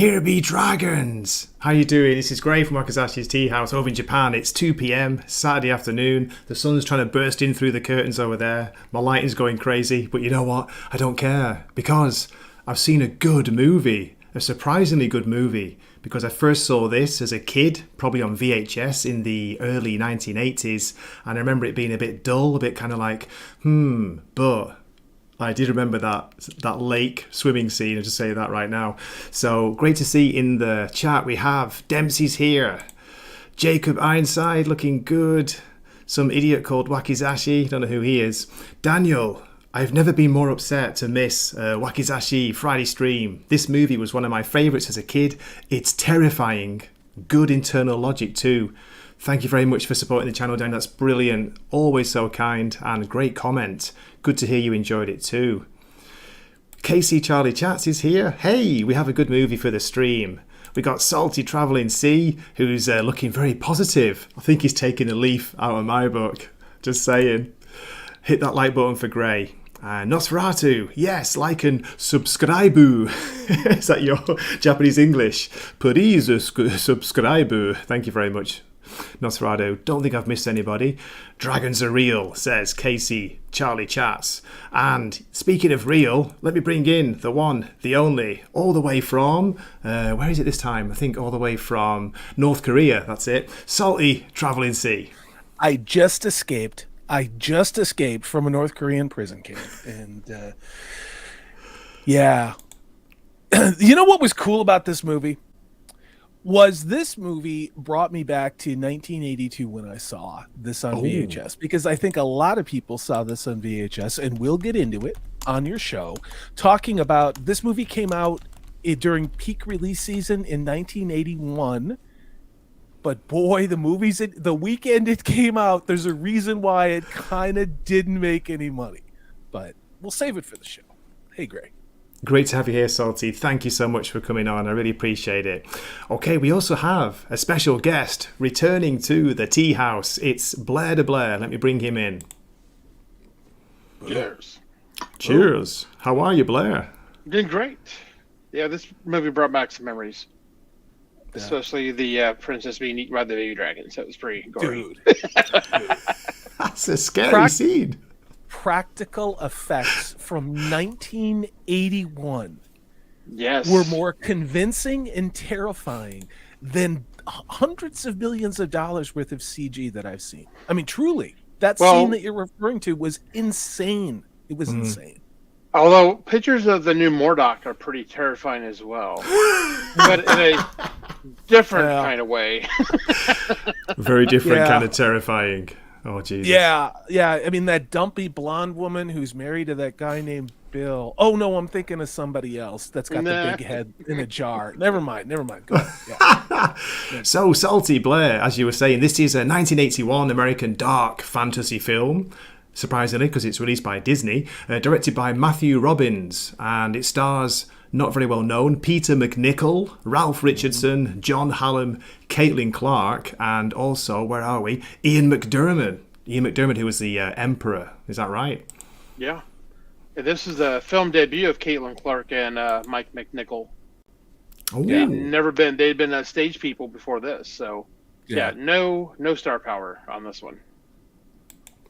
Here be dragons! How you doing? This is Gray from Wakizashi's Tea House over in Japan. It's 2 p.m, Saturday afternoon. The sun's trying to burst in through the curtains over there. My lighting's going crazy, but you know what? I don't care, because I've seen a good movie. A surprisingly good movie. Because I first saw this as a kid, probably on VHS in the early 1980s. And I remember it being a bit dull, a bit kind of like, but I did remember that lake swimming scene. I'll just say that right now. So great to see in the chat we have Dempsey's here. Jacob Ironside looking good. Some idiot called Wakizashi. Don't know who he is. Daniel. I've never been more upset to miss Wakizashi Friday stream. This movie was one of my favourites as a kid. It's terrifying. Good internal logic too. Thank you very much for supporting the channel, Dan. That's brilliant. Always so kind and great comment. Good to hear you enjoyed it too. Casey Charlie Chats is here. Hey, we have a good movie for the stream. We got Salty Travelling Sea, who's looking very positive. I think he's taking a leaf out of my book. Just saying. Hit that like button for Gray. Nosferatu, yes, like and subscribe. Is that your Japanese English? Please subscribe. Thank you very much, Nosferatu. Don't think I've missed anybody. Dragons are real, says Casey Charlie Chats. And speaking of real, let me bring in the one, the only, all the way from, where is it this time? I think all the way from North Korea, that's it. Salty Travelling Sea. I just escaped from a North Korean prison camp. And yeah. You know what was cool about this movie? Was this movie brought me back to 1982 when I saw this on VHS. Because I think a lot of people saw this on VHS, and we'll get into it on your show, talking about this movie came out during peak release season in 1981. But boy, the weekend it came out, there's a reason why it kind of didn't make any money. But we'll save it for the show. Hey, Gray. Great to have you here, Salty. Thank you so much for coming on. I really appreciate it. Okay, we also have a special guest returning to the tea house. It's Blair de Blair. Let me bring him in. Cheers. Cheers. How are you, Blair? Doing great. Yeah, this movie brought back some memories. Especially the princess being eaten by the baby dragons. That was pretty gory. Dude. That's a scary scene. Practical effects from 1981 were more convincing and terrifying than hundreds of millions of dollars worth of CG that I've seen. I mean, truly, that scene that you're referring to was insane. It was insane. Although pictures of the new Mordok are pretty terrifying as well, but in a different kind of way. Very different kind of terrifying. Oh, Jesus. Yeah. I mean, that dumpy blonde woman who's married to that guy named Bill. Oh, no, I'm thinking of somebody else that's got the big head in a jar. Never mind. Go ahead. Yeah. So, Salty Blair, as you were saying, this is a 1981 American dark fantasy film. Surprisingly, because it's released by Disney, directed by Matthew Robbins, and it stars, not very well known, Peter MacNicol, Ralph Richardson, John Hallam, Caitlin Clark, and also, where are we, Ian McDiarmid. Ian McDiarmid, who was the Emperor. Is that right? Yeah. This is the film debut of Caitlin Clark and Mike McNicol. They'd been stage people before this, so no star power on this one.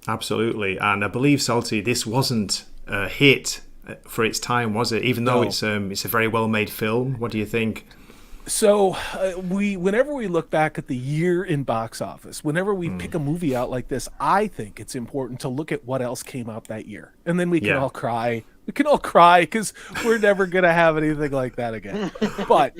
Absolutely, and I believe, Salty, this wasn't a hit for its time, was it? Even though it's a very well-made film. What do you think? So whenever we look back at the year in box office, whenever we pick a movie out like this, I think it's important to look at what else came out that year, and then we can all cry. We can all cry because we're never gonna have anything like that again. But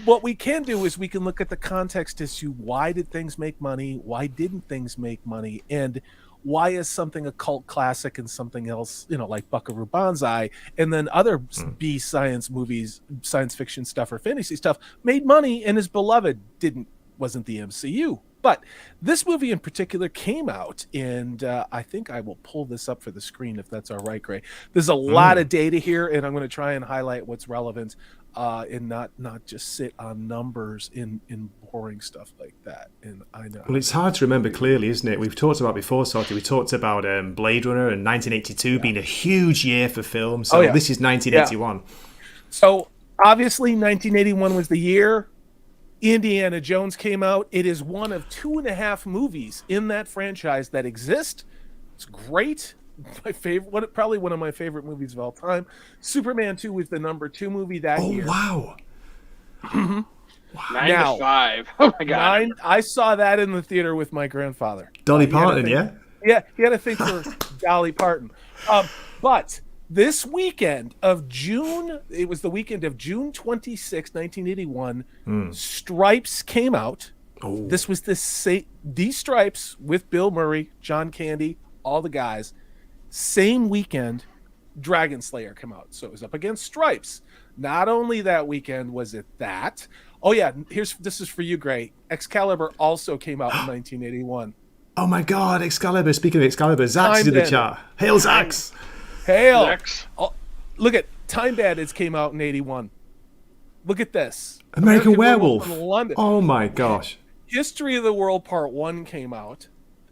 what we can do is we can look at the context as to why did things make money, why didn't things make money, and why is something a cult classic and something else, like Buckaroo Banzai, and then other B science movies, science fiction stuff or fantasy stuff made money and is beloved, wasn't the MCU. But this movie in particular came out, and I think I will pull this up for the screen if that's all right, Gray. There's a lot of data here, and I'm going to try and highlight what's relevant and not just sit on numbers in boring stuff like that. And I know. Well, it's hard to remember clearly, isn't it? We've talked about before, Salty. We talked about Blade Runner and 1982 being a huge year for film. So this is 1981. So Obviously, 1981 was the year Indiana Jones came out. It is one of 2.5 movies in that franchise that exist. It's great. My favorite, probably one of my favorite movies of all time. Superman 2 was the number 2 movie that year. Oh, wow. 9 to 5. Oh, my God. I saw that in the theater with my grandfather. Dolly Parton, yeah? Yeah, he had a thing for Dolly Parton. But this weekend of June, it was the weekend of June 26, 1981, Stripes came out. Oh. This was these Stripes with Bill Murray, John Candy, all the guys. Same weekend, Dragonslayer came out. So it was up against Stripes. Not only that weekend was it that. Oh, yeah, this is for you, Gray. Excalibur also came out in 1981. Oh, my God, Excalibur. Speaking of Excalibur, Zaxx is in the chat. Hail, Zaxx. Hail. Zaxx. Oh, look at Time Bandits came out in 81. Look at this. American Werewolf. In London. Oh, my gosh. History of the World Part 1 came out.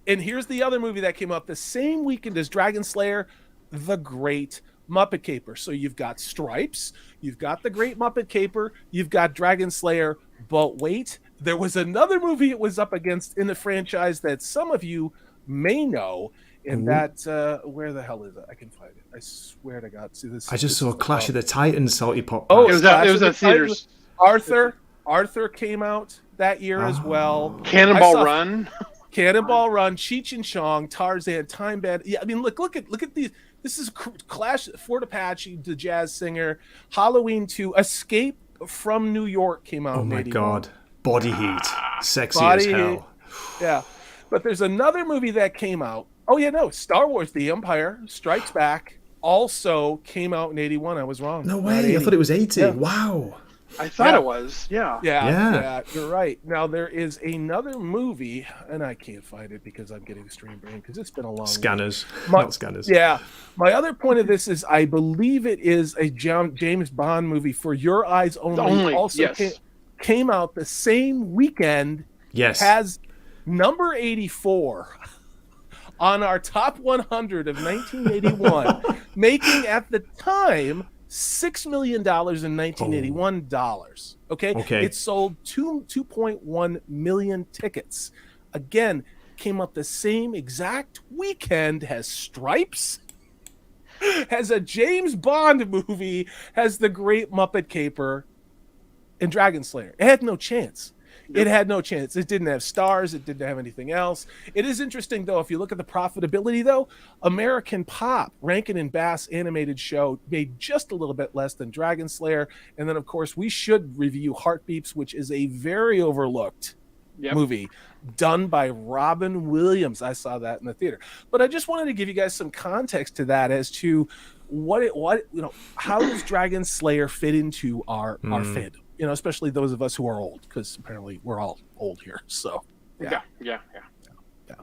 And here's the other movie that came out the same weekend as Dragonslayer, The Great Muppet Caper. So you've got Stripes, you've got The Great Muppet Caper, you've got Dragonslayer, but wait, there was another movie it was up against in the franchise that some of you may know, and that, where the hell is it? I can find it. I swear to God. See this. I just saw Clash of the Titans, Salty Pop. Oh, it was at theaters. Arthur came out that year as well. Cannonball Run. Cannonball Run, Cheech and Chong, Tarzan, Time Band. Yeah, I mean, look at these. This is Clash, Fort Apache, the jazz singer. Halloween 2, Escape from New York came out. Oh in my 81. God, Body Heat, sexy Body as hell. Heat. Yeah, but there's another movie that came out. Oh yeah, no, Star Wars: The Empire Strikes Back also came out in 81. I was wrong. No way, I thought it was 80. Yeah. Wow. I thought it was. Yeah, you're right. Now there is another movie, and I can't find it because I'm getting stream brain because it's been a long Scanners, week. not Scanners. Yeah. My other point of this is I believe it is a James Bond movie, For Your Eyes Only. Also yes. came out the same weekend. Yes. Has number 84 on our top 100 of 1981, making at the time $6 million in 1981 dollars. Okay. It sold 2.1 million tickets. Again, came up the same exact weekend as Stripes, has a James Bond movie, has The Great Muppet Caper, and Dragonslayer. It had no chance. It had no chance. It didn't have stars. It didn't have anything else. It is interesting, though, if you look at the profitability, though, American Pop, Rankin and Bass animated show, made just a little bit less than Dragonslayer. And then, of course, we should review Heartbeeps, which is a very overlooked movie done by Robin Williams. I saw that in the theater. But I just wanted to give you guys some context to that as to how does Dragonslayer fit into our fandom? You know, especially those of us who are old, because apparently we're all old here. So, yeah.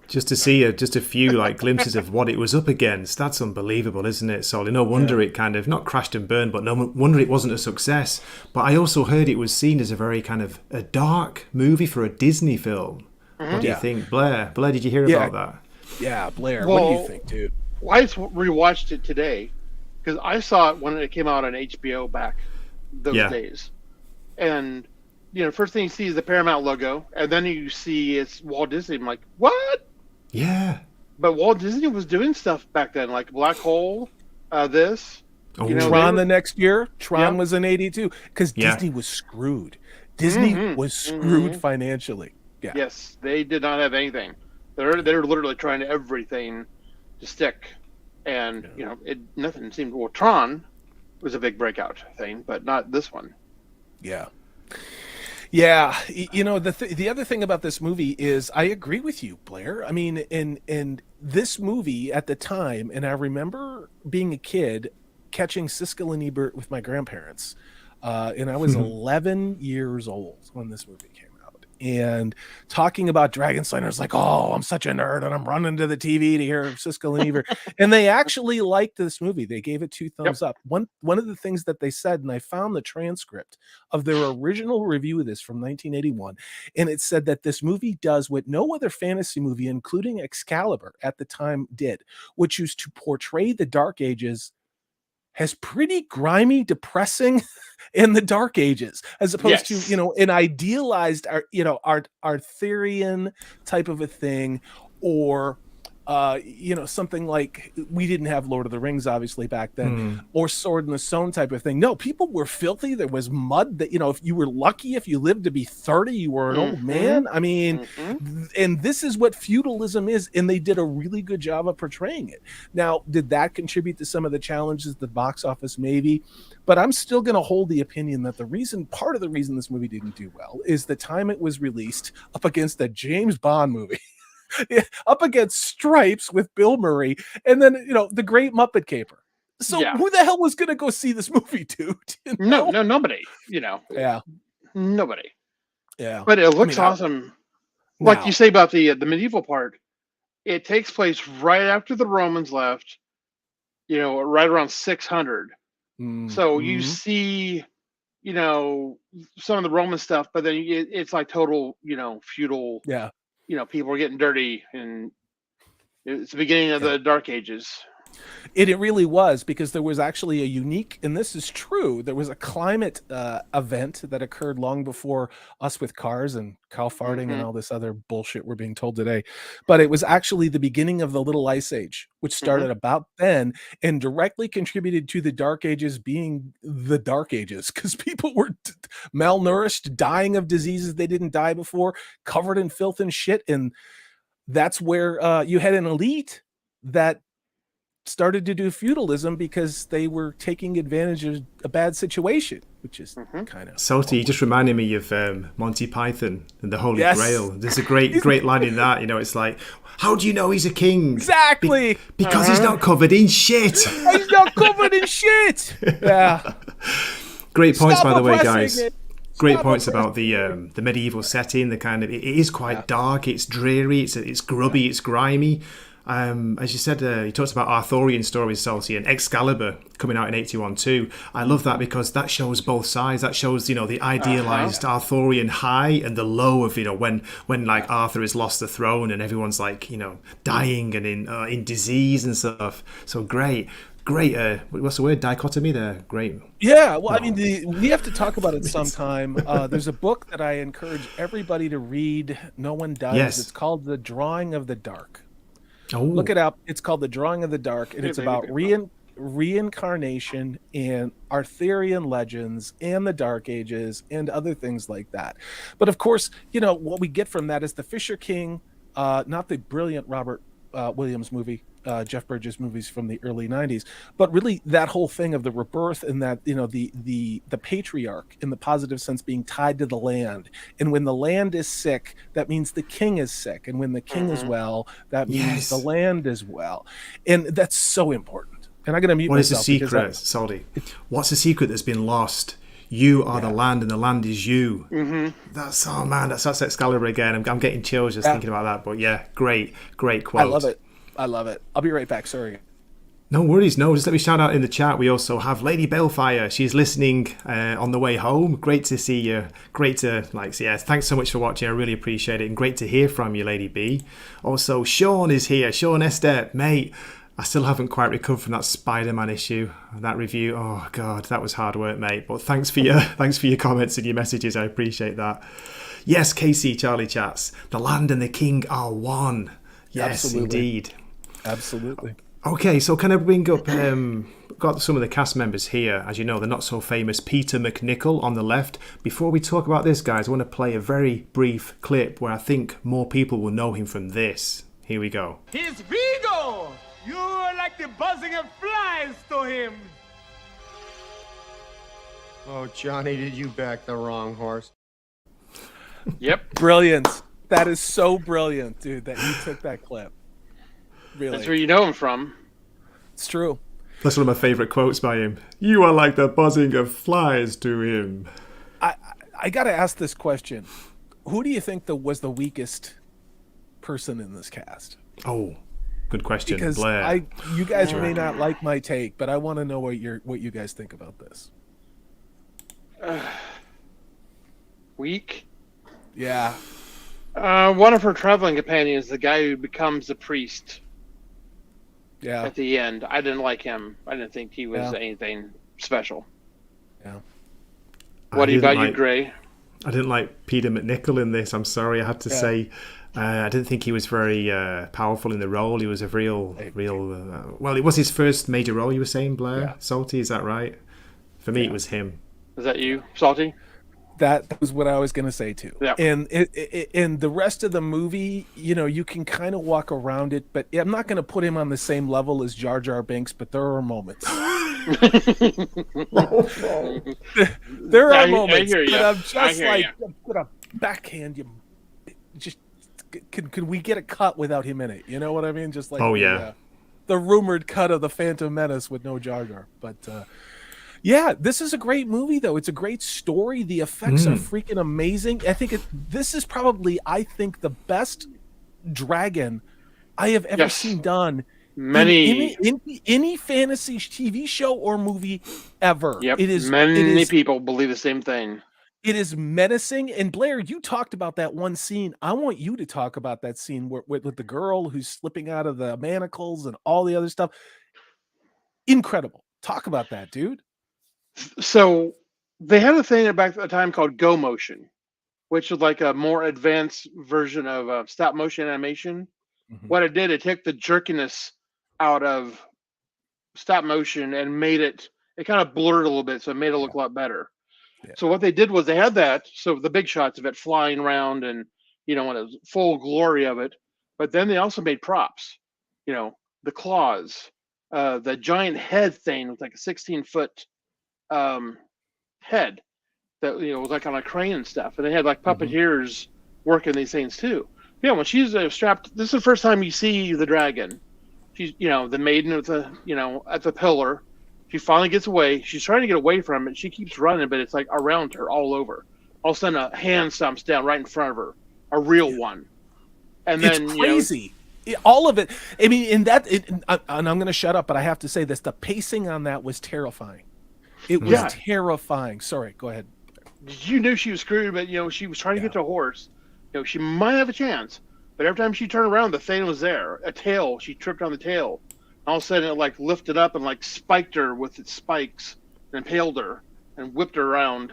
Just to see just a few like glimpses of what it was up against, that's unbelievable, isn't it, Solly? No wonder it kind of, not crashed and burned, but no wonder it wasn't a success. But I also heard it was seen as a very kind of a dark movie for a Disney film. What do you think, Blair? Blair, did you hear about that? Yeah, Blair, what do you think, dude? Well, I just rewatched it today because I saw it when it came out on HBO back those days. And, first thing you see is the Paramount logo, and then you see it's Walt Disney. I'm like, what? Yeah. But Walt Disney was doing stuff back then, like Black Hole, this. Tron the next year. Tron was in 82, because Disney was screwed. Disney was screwed financially. Yeah. Yes, they did not have anything. They were literally trying everything to stick. And, nothing seemed... Well, Tron was a big breakout thing, but not this one. Yeah. The other thing about this movie is I agree with you, Blair. I mean, in this movie at the time, and I remember being a kid catching Siskel and Ebert with my grandparents, and I was 11 years old when this movie came out, and talking about Dragonslayer. I was like, oh, I'm such a nerd, and I'm running to the TV to hear Siskel and Ebert. And they actually liked this movie. They gave it 2 thumbs up. One of the things that they said, and I found the transcript of their original review of this from 1981, and it said that this movie does what no other fantasy movie, including Excalibur at the time, did, which was to portray the Dark Ages has pretty grimy, depressing in the Dark Ages, as opposed to, you know, an idealized, you know, Arthurian type of a thing, or you know, something like, we didn't have Lord of the Rings obviously back then, or Sword in the Stone type of thing. No, people were filthy. There was mud that, you know, if you were lucky, if you lived to be 30, you were an old man. I mean, and this is what feudalism is, and they did a really good job of portraying it. Now, did that contribute to some of the challenges at the box office? Maybe, but I'm still going to hold the opinion that part of the reason this movie didn't do well is the time it was released up against a James Bond movie. Up against Stripes with Bill Murray, and then, you know, The Great Muppet Caper. So who the hell was going to go see this movie, dude? You know? No, nobody. You know, nobody. Yeah, but it looks awesome. Like you say about the medieval part, it takes place right after the Romans left. You know, right around 600. So you see, you know, some of the Roman stuff, but then it's like total, you know, feudal. Yeah. You know, people are getting dirty, and it's the beginning of the Dark Ages. It really was, because there was actually a unique, and this is true, there was a climate event that occurred long before Us with Cars and cow farting and all this other bullshit we're being told today. But it was actually the beginning of the Little Ice Age, which started about then and directly contributed to the Dark Ages being the Dark Ages, because people were malnourished, dying of diseases they didn't die before, covered in filth and shit. And that's where you had an elite that started to do feudalism because they were taking advantage of a bad situation, which is kind of salty. You just reminded me of Monty Python and the Holy Grail. There's a great line in that. You know, it's like, how do you know he's a king? Exactly. Because he's not covered in shit. He's not covered in shit. Yeah. Great points, by the way, guys. Great points about the medieval setting. The kind of, it is quite dark. It's dreary. It's grubby. It's grimy. As you said, you talked about Arthurian stories, Salty, and Excalibur coming out in 81 too. I love that because that shows both sides. That shows, you know, the idealized Arthurian high and the low of, you know, when like Arthur has lost the throne and everyone's like, you know, dying and in disease and stuff. So great. What's the word? Dichotomy there. Great. Yeah. Well, I mean, we have to talk about it sometime. There's a book that I encourage everybody to read. No one does. Yes. It's called The Drawing of the Dark. Oh. Look it up. It's called The Drawing of the Dark, and it's about reincarnation and Arthurian legends and the Dark Ages and other things like that. But of course, you know, what we get from that is the Fisher King, not the brilliant Robert Williams movie, Jeff Bridges movies from the early 90s, but really that whole thing of the rebirth and that, you know, the patriarch in the positive sense being tied to the land. And when the land is sick, that means the king is sick. And when the king is well, that means the land is well. And that's so important. And I'm going to mute myself. What is the secret, Salty? What's the secret that's been lost? You are the land, and the land is you. That's, oh man, that's Excalibur again. I'm getting chills just thinking about that. But yeah, great quote. I love it. I'll be right back. Sorry. No worries. No, just let me shout out in the chat. We also have Lady Balefire. She's listening on the way home. Great to see you. Great to, thanks so much for watching. I really appreciate it. And great to hear from you, Lady B. Also, Sean is here. Sean Estep, mate. I still haven't quite recovered from that Spider-Man issue, that review. Oh God, that was hard work, mate. But thanks for your comments and your messages. I appreciate that. Yes, KC Charlie chats. The land and the king are one. Yes, absolutely. Indeed. Absolutely. Okay, so can I bring up, got some of the cast members here. As you know, the not so famous Peter McNichol on the left. Before we talk about this, guys, I want to play a very brief clip where I think more people will know him from this. Here we go. He's Vigo! You're like the buzzing of flies to him. Oh, Johnny, did you back the wrong horse? Yep. Brilliant. That is so brilliant, dude, that you took that clip. Really. That's where you know him from. It's true. That's one of my favourite quotes by him. You are like the buzzing of flies to him. I got to ask this question. Who do you think was the weakest person in this cast? Oh, good question. Because Blair. You guys may not like my take, but I want to know what you guys think about this. Weak? Yeah. One of her traveling companions, the guy who becomes a priest. at the end. I didn't like him. I didn't think he was anything special. Yeah. What about you, Gray? I didn't like Peter McNichol in this. I'm sorry, I had to say. I didn't think he was very powerful in the role. He was a real. Well, it was his first major role. You were saying, Blair? Yeah. Salty, is that right? For me, it was him. Is that you, Salty? That was what I was going to say too. Yeah. And in the rest of the movie, you can kind of walk around it, but I'm not going to put him on the same level as Jar Jar Binks, but there are moments. There are moments, but I'm just like, I'm going to backhand you. Just could we get a cut without him in it? You know what I mean? Just like the rumored cut of the Phantom Menace with no Jar Jar. But yeah, this is a great movie, though. It's a great story. The effects are freaking amazing. I think this is probably, the best dragon I have ever seen done. Any fantasy TV show or movie ever. Yep. Many people believe the same thing. It is menacing. And Blair, you talked about that one scene. I want you to talk about that scene with the girl who's slipping out of the manacles and all the other stuff. Incredible. Talk about that, dude. So they had a thing back at the time called Go Motion, which is like a more advanced version of stop motion animation. Mm-hmm. What it did, it took the jerkiness out of stop motion and made it kind of blurred a little bit, so it made it look a lot better. Yeah. So what they did was they had that, so the big shots of it flying around and, when it was full glory of it. But then they also made props, the claws, the giant head thing with like a 16-foot head that was like on a crane and stuff, and they had like puppeteers working these things too. Yeah, when she's strapped, this is the first time you see the dragon. She's the maiden with the at the pillar. She finally gets away. She's trying to get away from it. She keeps running, but it's like around her, all over. All of a sudden, a hand stomps down right in front of her, a real one, and then it's crazy. All of it. I mean, and I'm going to shut up, but I have to say this: the pacing on that was terrifying. It was terrifying. Sorry, go ahead. You knew she was screwed, but she was trying to get to a horse. She might have a chance, but every time she turned around, the thing was there. A tail. She tripped on the tail. All of a sudden, it like lifted up and like spiked her with its spikes and impaled her and whipped her around.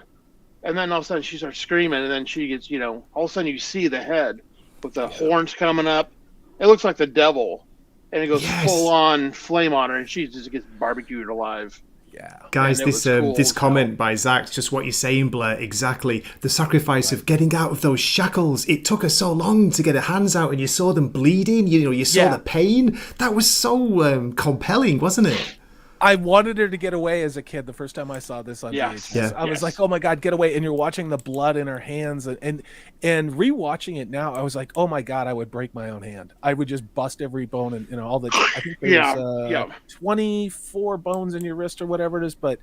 And then all of a sudden, she starts screaming, and then she gets, all of a sudden, you see the head with the horns coming up. It looks like the devil, and it goes full on flame on her, and she just gets barbecued alive. Yeah, guys, this comment by Zaxx, just what you're saying, Blair, exactly. The sacrifice of getting out of those shackles. It took her so long to get her hands out, and you saw them bleeding. You saw the pain. That was so compelling, wasn't it? I wanted her to get away as a kid the first time I saw this on VHS. Yeah. I was like, oh my God, get away. And you're watching the blood in her hands. And rewatching it now, I was like, oh my God, I would break my own hand. I would just bust every bone and all the, I think there's 24 bones in your wrist or whatever it is. But,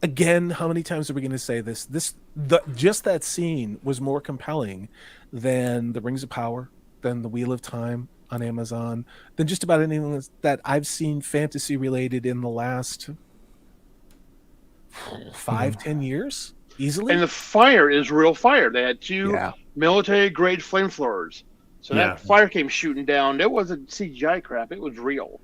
again, how many times are we going to say this? Just that scene was more compelling than the Rings of Power, than the Wheel of Time on Amazon, than just about anything that I've seen fantasy related in the last 5-10 years easily. And the fire is real fire. They had 2 military grade flamethrowers, so that fire came shooting down. It wasn't CGI crap, it was real.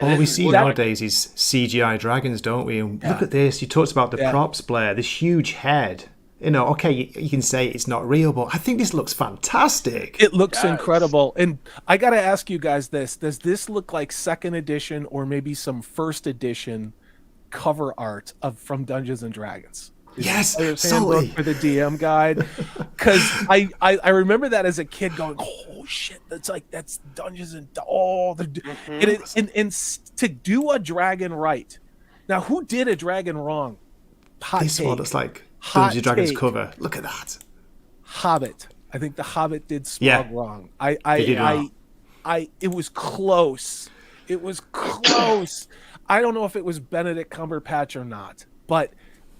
All we see nowadays is CGI dragons, don't we? And look at this. You talked about the props, Blair. This huge head. Okay, you can say it's not real, but I think this looks fantastic. It looks incredible. And I got to ask you guys this. Does this look like second edition or maybe some first edition cover art from Dungeons & Dragons? Yes, solely for the DM guide. Because I remember that as a kid going, oh, shit, that's Dungeons & and to do a dragon right. Now, who did a dragon wrong? This one looks like Dungeons & Dragons cover. Look at that. Hobbit. I think the Hobbit did Smaug wrong. It was close. It was close. I don't know if it was Benedict Cumberbatch or not, but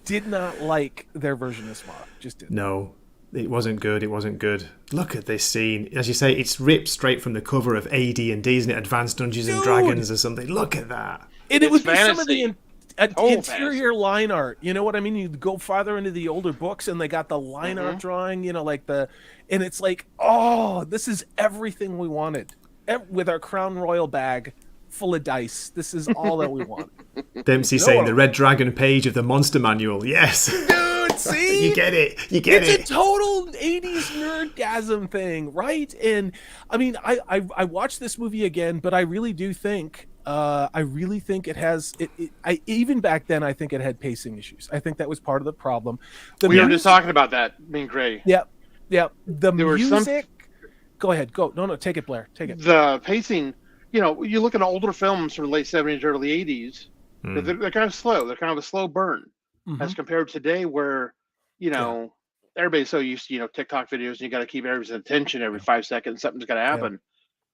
did not like their version of Smaug. Just didn't. No, it wasn't good. It wasn't good. Look at this scene. As you say, it's ripped straight from the cover of AD&D, isn't it? Advanced Dungeons and Dragons or something. Look at that. And it would be some of the interior line art. You know what I mean? You go farther into the older books and they got the line art drawing, and it's like, oh, this is everything we wanted. With our Crown Royal bag full of dice. This is all that we want. Dempsey saying the Red Dragon page of the Monster Manual. Yes. Dude, see? You get it. It's a total 80s nerdgasm thing, right? And I mean, I watched this movie again, but I really do think it has even back then I think it had pacing issues. I think that was part of the problem. We were just talking about that, me and Gray. Yeah. The music. Go ahead. Go. No, take it, Blair. Take it. The pacing, you look at older films from the late 70s, early 80s, they're kind of slow. They're kind of a slow burn as compared to today where, everybody's so used to, TikTok videos, and you got to keep everybody's attention every 5 seconds. Something's got to happen.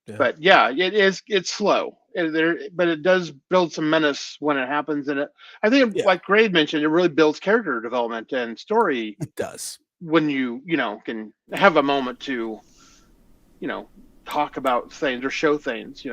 Yeah. But it's slow. But it does build some menace when it happens. And I think, like Gray mentioned, it really builds character development and story. It does. When you can have a moment to, talk about things or show things,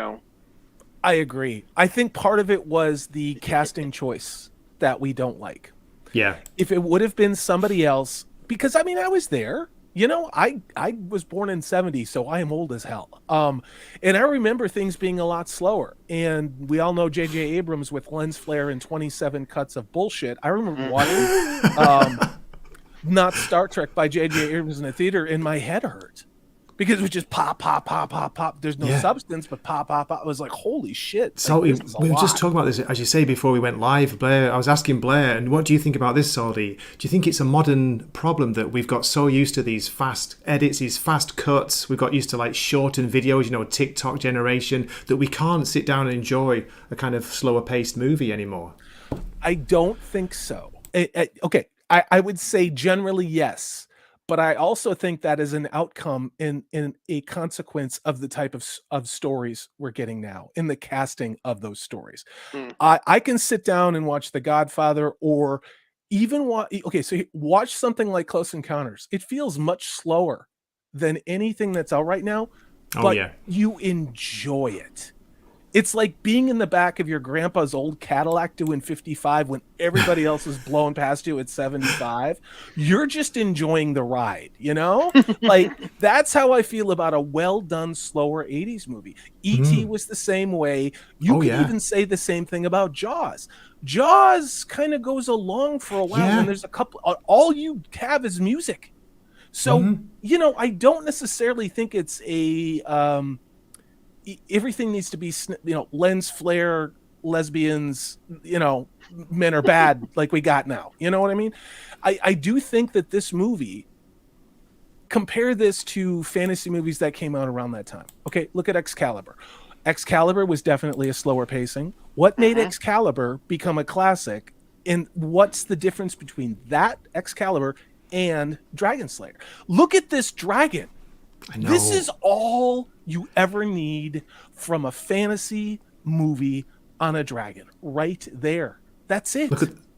I agree. I think part of it was the casting choice that we don't like. Yeah. If it would have been somebody else, because I mean, I was there. I was born in 70, so I am old as hell. And I remember things being a lot slower. And we all know J.J. Abrams with lens flare and 27 cuts of bullshit. I remember watching not Star Trek by J.J. Abrams in the theater, and my head hurt. Because it was just pop, pop, pop, pop, pop. There's no substance, but pop, pop, pop. I was like, holy shit. So we were just talking about this, as you say, before we went live, Blair. I was asking Blair, and what do you think about this, Saldy? Do you think it's a modern problem that we've got so used to these fast edits, these fast cuts? We've got used to shortened videos, TikTok generation, that we can't sit down and enjoy a kind of slower paced movie anymore? I don't think so. Okay, I would say generally yes. But I also think that is an outcome in a consequence of the type of stories we're getting now, in the casting of those stories. I can sit down and watch The Godfather, or even watch something like Close Encounters. It feels much slower than anything that's out right now, but you enjoy it. It's like being in the back of your grandpa's old Cadillac doing 55 when everybody else is blowing past you at 75. You're just enjoying the ride, That's how I feel about a well-done, slower 80s movie. E.T. was the same way. You can even say the same thing about Jaws. Jaws kind of goes along for a while, and there's a couple. All you have is music. So, I don't necessarily think it's a... everything needs to be, lens flare, lesbians, men are bad like we got now. You know what I mean? I do think that this movie, compare this to fantasy movies that came out around that time. Okay, look at Excalibur. Excalibur was definitely a slower pacing. What made Excalibur become a classic? And what's the difference between that Excalibur and Dragonslayer? Look at this dragon. I know. This is all you ever need from a fantasy movie on a dragon, right there. That's it.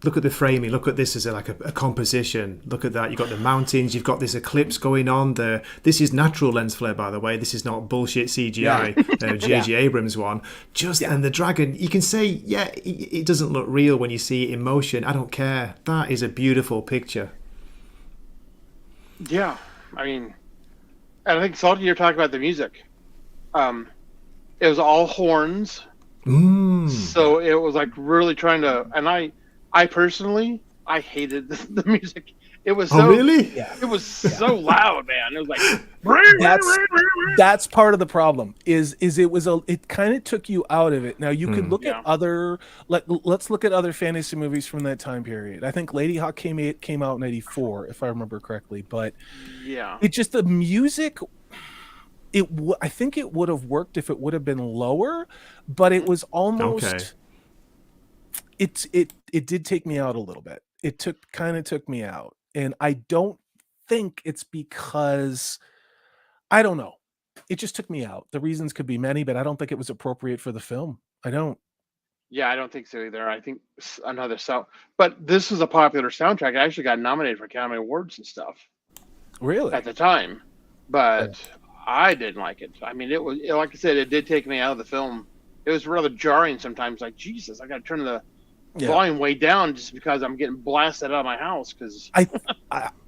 Look at the framing. Look at this as a composition. Look at that. You've got the mountains. You've got this eclipse going on. This is natural lens flare, by the way. This is not bullshit CGI. J.J. Abrams one. And the dragon. You can say, it doesn't look real when you see it in motion. I don't care. That is a beautiful picture. Yeah, I mean. And I think, Salty, you're talking about the music. It was all horns. So it was really trying to... And I personally, I hated the music. It was so... Oh, really? Yeah. It was so loud, man. It was like... That's part of the problem, is it kind of took you out of it. Now, you could look at other... Let's look at other fantasy movies from that time period. I think Lady Hawk came out in 84, if I remember correctly. But it just... The music... I think it would have worked if it would have been lower, but it was almost... Okay. It did take me out a little bit. It took me out. And I don't think it's because... I don't know. It just took me out. The reasons could be many, but I don't think it was appropriate for the film. I don't. Yeah, I don't think so either. I think another sound... But this was a popular soundtrack. It actually got nominated for Academy Awards and stuff. Really? At the time. But... I didn't like it. I mean, it was, like I said, it did take me out of the film. It was rather jarring sometimes. Like, Jesus, I got to turn the volume way down just because I'm getting blasted out of my house. Because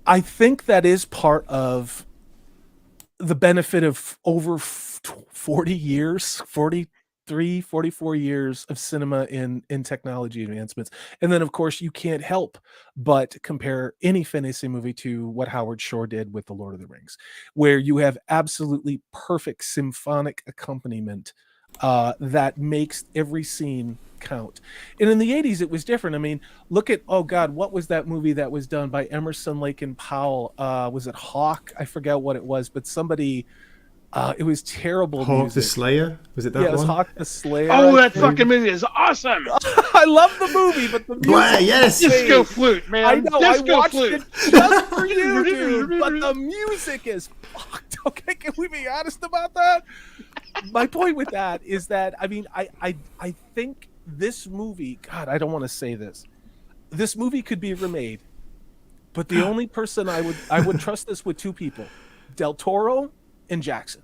I think that is part of the benefit of over 40 years, 43, 44 years of cinema in technology advancements. And then, of course, you can't help but compare any fantasy movie to what Howard Shore did with The Lord of the Rings, where you have absolutely perfect symphonic accompaniment that makes every scene count. And in the 80s, it was different. I mean, look at, oh God, what was that movie that was done by Emerson, Lake and Powell? Was it Hawk? I forget what it was, but somebody, it was terrible. Hawk music. the Slayer? Was it that one? Yeah, it was one? Hawk the Slayer. Oh, that fucking movie is awesome. I love the movie, but the music. Blair, yes. Disco flute, man. I know, Disco I watched flute. it just for you, dude, but the music is fucked. Okay, can we be honest about that? My point with that is that, I mean, I think this movie, God, I don't want to say this. This movie could be remade, but the only person I would trust this with two people, Del Toro and Jackson.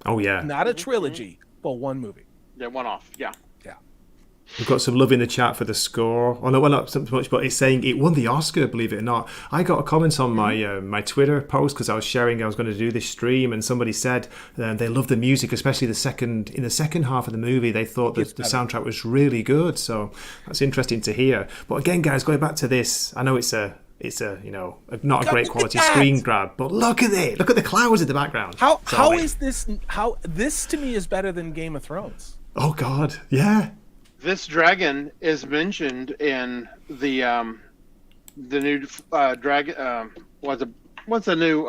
Oh, yeah. Not a trilogy, but one movie. Yeah, one off. Yeah. We've got some love in the chat for the score. Oh no, well, not so much, but it's saying it won the Oscar, believe it or not. I got a comment on my Twitter post because I was sharing I was going to do this stream, and somebody said they loved the music, especially in the second half of the movie. They thought that the soundtrack was really good, so that's interesting to hear. But again, guys, going back to this, I know it's a not a great quality screen grab, but look at it. Look at the clouds in the background. How is this? How this to me is better than Game of Thrones. Oh God, yeah. This dragon is mentioned in the new dragon. What's the new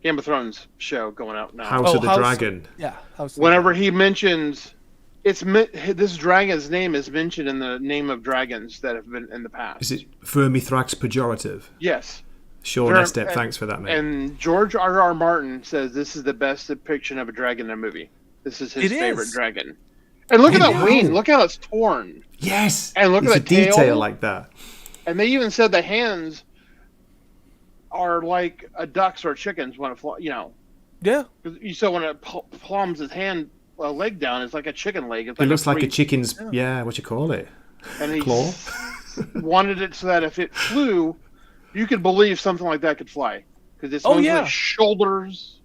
Game of Thrones show going out now? House of the Dragon. Yeah. Whenever he mentions, this dragon's name is mentioned in the name of dragons that have been in the past. Is it Vermithrax pejorative? Yes. Sure, Nestep, thanks for that, mate. And George R.R. Martin says this is the best depiction of a dragon in a movie. This is his favorite dragon. And look at that wing. Look how it's torn. Yes. And look at the detail tail like that. And they even said the hands are like a duck's or a chicken's when it flies. Yeah. You saw when it palms his leg down, it's like a chicken leg. It looks like a chicken's. Yeah, what you call it? And he claw. Wanted it so that if it flew, you could believe something like that could fly because it's mostly shoulders.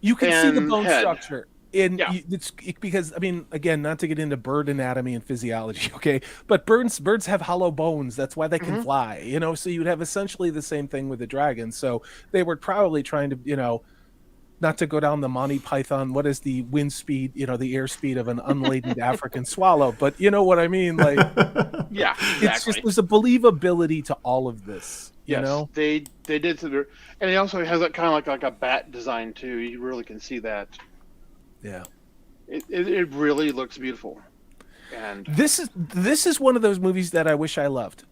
You can see the bone head. structure. It's because, I mean, again, not to get into bird anatomy and physiology, okay, but birds have hollow bones. That's why they can fly, so you'd have essentially the same thing with the dragon. So they were probably trying to, not to go down the Monty Python, what is the wind speed, the airspeed of an unladen African swallow, but you know what I mean? Like, yeah, exactly. It's just, there's a believability to all of this, you know? They did, and it also has that kind of like a bat design too. You really can see that. Yeah, it really looks beautiful, and this is one of those movies that I wish I loved,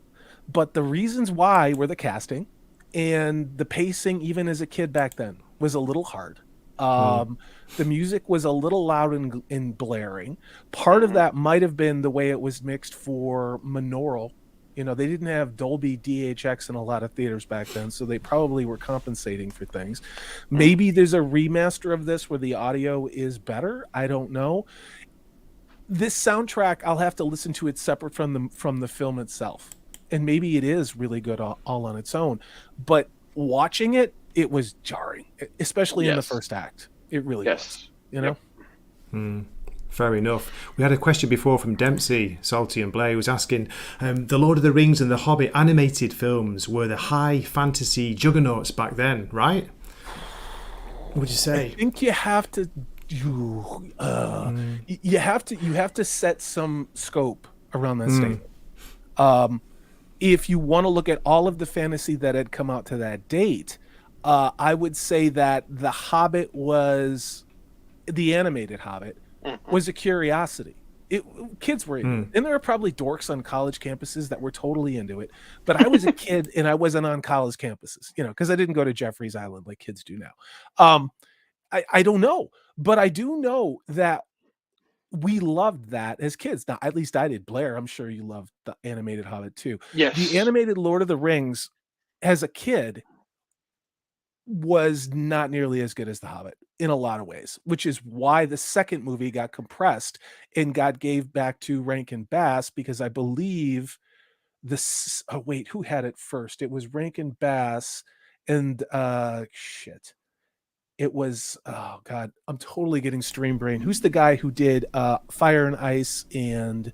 but the reasons why were the casting and the pacing. Even as a kid back then, was a little hard. The music was a little loud and blaring. Part of that might have been the way it was mixed for monaural. They didn't have Dolby DHX in a lot of theaters back then, so they probably were compensating for things. Maybe there's a remaster of this where the audio is better. I don't know. This soundtrack, I'll have to listen to it separate from the film itself. And maybe it is really good all on its own. But watching it, it was jarring, especially in the first act. It really was. Yep. Fair enough. We had a question before from Dempsey, Salty and Blair, who was asking, the Lord of the Rings and the Hobbit animated films were the high fantasy juggernauts back then, right? What would you say? I think you have to you have to set some scope around that statement. If you want to look at all of the fantasy that had come out to that date, I would say that the Hobbit was the animated Hobbit. Was a curiosity. Kids were into it. And there are probably dorks on college campuses that were totally into it. But I was a kid and I wasn't on college campuses, because I didn't go to Jeffrey's Island like kids do now. I don't know. But I do know that we loved that as kids. Now, at least I did. Blair, I'm sure you loved the animated Hobbit too. Yes. The animated Lord of the Rings as a kid was not nearly as good as The Hobbit in a lot of ways, which is why the second movie got compressed and got gave back to Rankin Bass, because I believe this. Oh wait, who had it first? It was Rankin Bass, and shit. It was, oh god, I'm totally getting stream brain. Who's the guy who did Fire and Ice and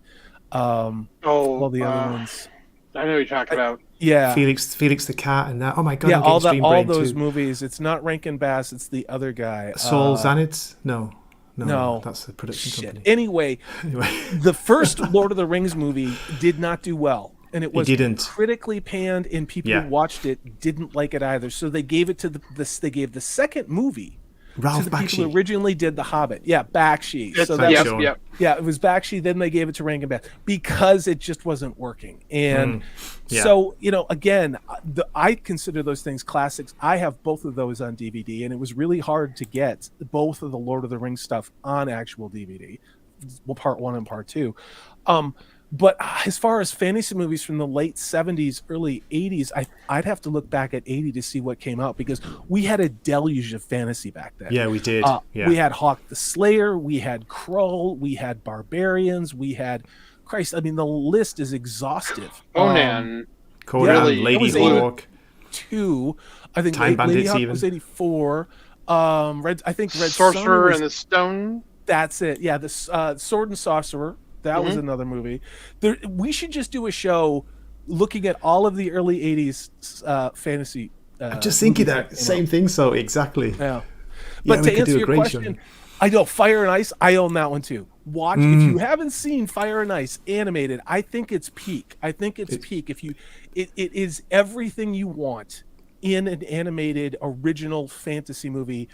all the other ones? I know what you're talking about. Yeah, Felix the Cat and that. Oh my god, yeah, I'm getting all stream brain those too. movies. It's not Rankin Bass. It's the other guy. Saul Zanitz? No, No. that's the production Shit. company. Anyway, the first Lord of the Rings movie did not do well, and it was critically panned, and people who watched it didn't like it either. So they gave it to they gave the second movie Ralph to the Bakshi. people who originally did The Hobbit. Yeah, Bakshi. So that yeah, it was Bakshi. Then they gave it to Rankin Bass because it just wasn't working. And so, you know, again, I consider those things classics. I have both of those on DVD, and it was really hard to get both of the Lord of the Rings stuff on actual DVD. Well, part 1 and part 2. But as far as fantasy movies from the late 70s, early 80s, I'd have to look back at 80 to see what came out, because we had a deluge of fantasy back then. Yeah, we did. We had Hawk the Slayer, we had Krull, we had Barbarians, we had, Christ, I mean, the list is exhaustive. Conan, Lady Hawk. 2, I think Time Lady Bandits Hawk even. was 84. Red Sorcerer Sun and the Stone. That's it. Yeah, the Sword and Sorcerer. That was another movie. We should just do a show looking at all of the early 80s fantasy. I'm just thinking that same thing. So exactly. Yeah. But to answer your question, I know Fire and Ice. I own that one too. Watch if you haven't seen Fire and Ice animated. I think it's peak. If you, it is everything you want in an animated original fantasy movie.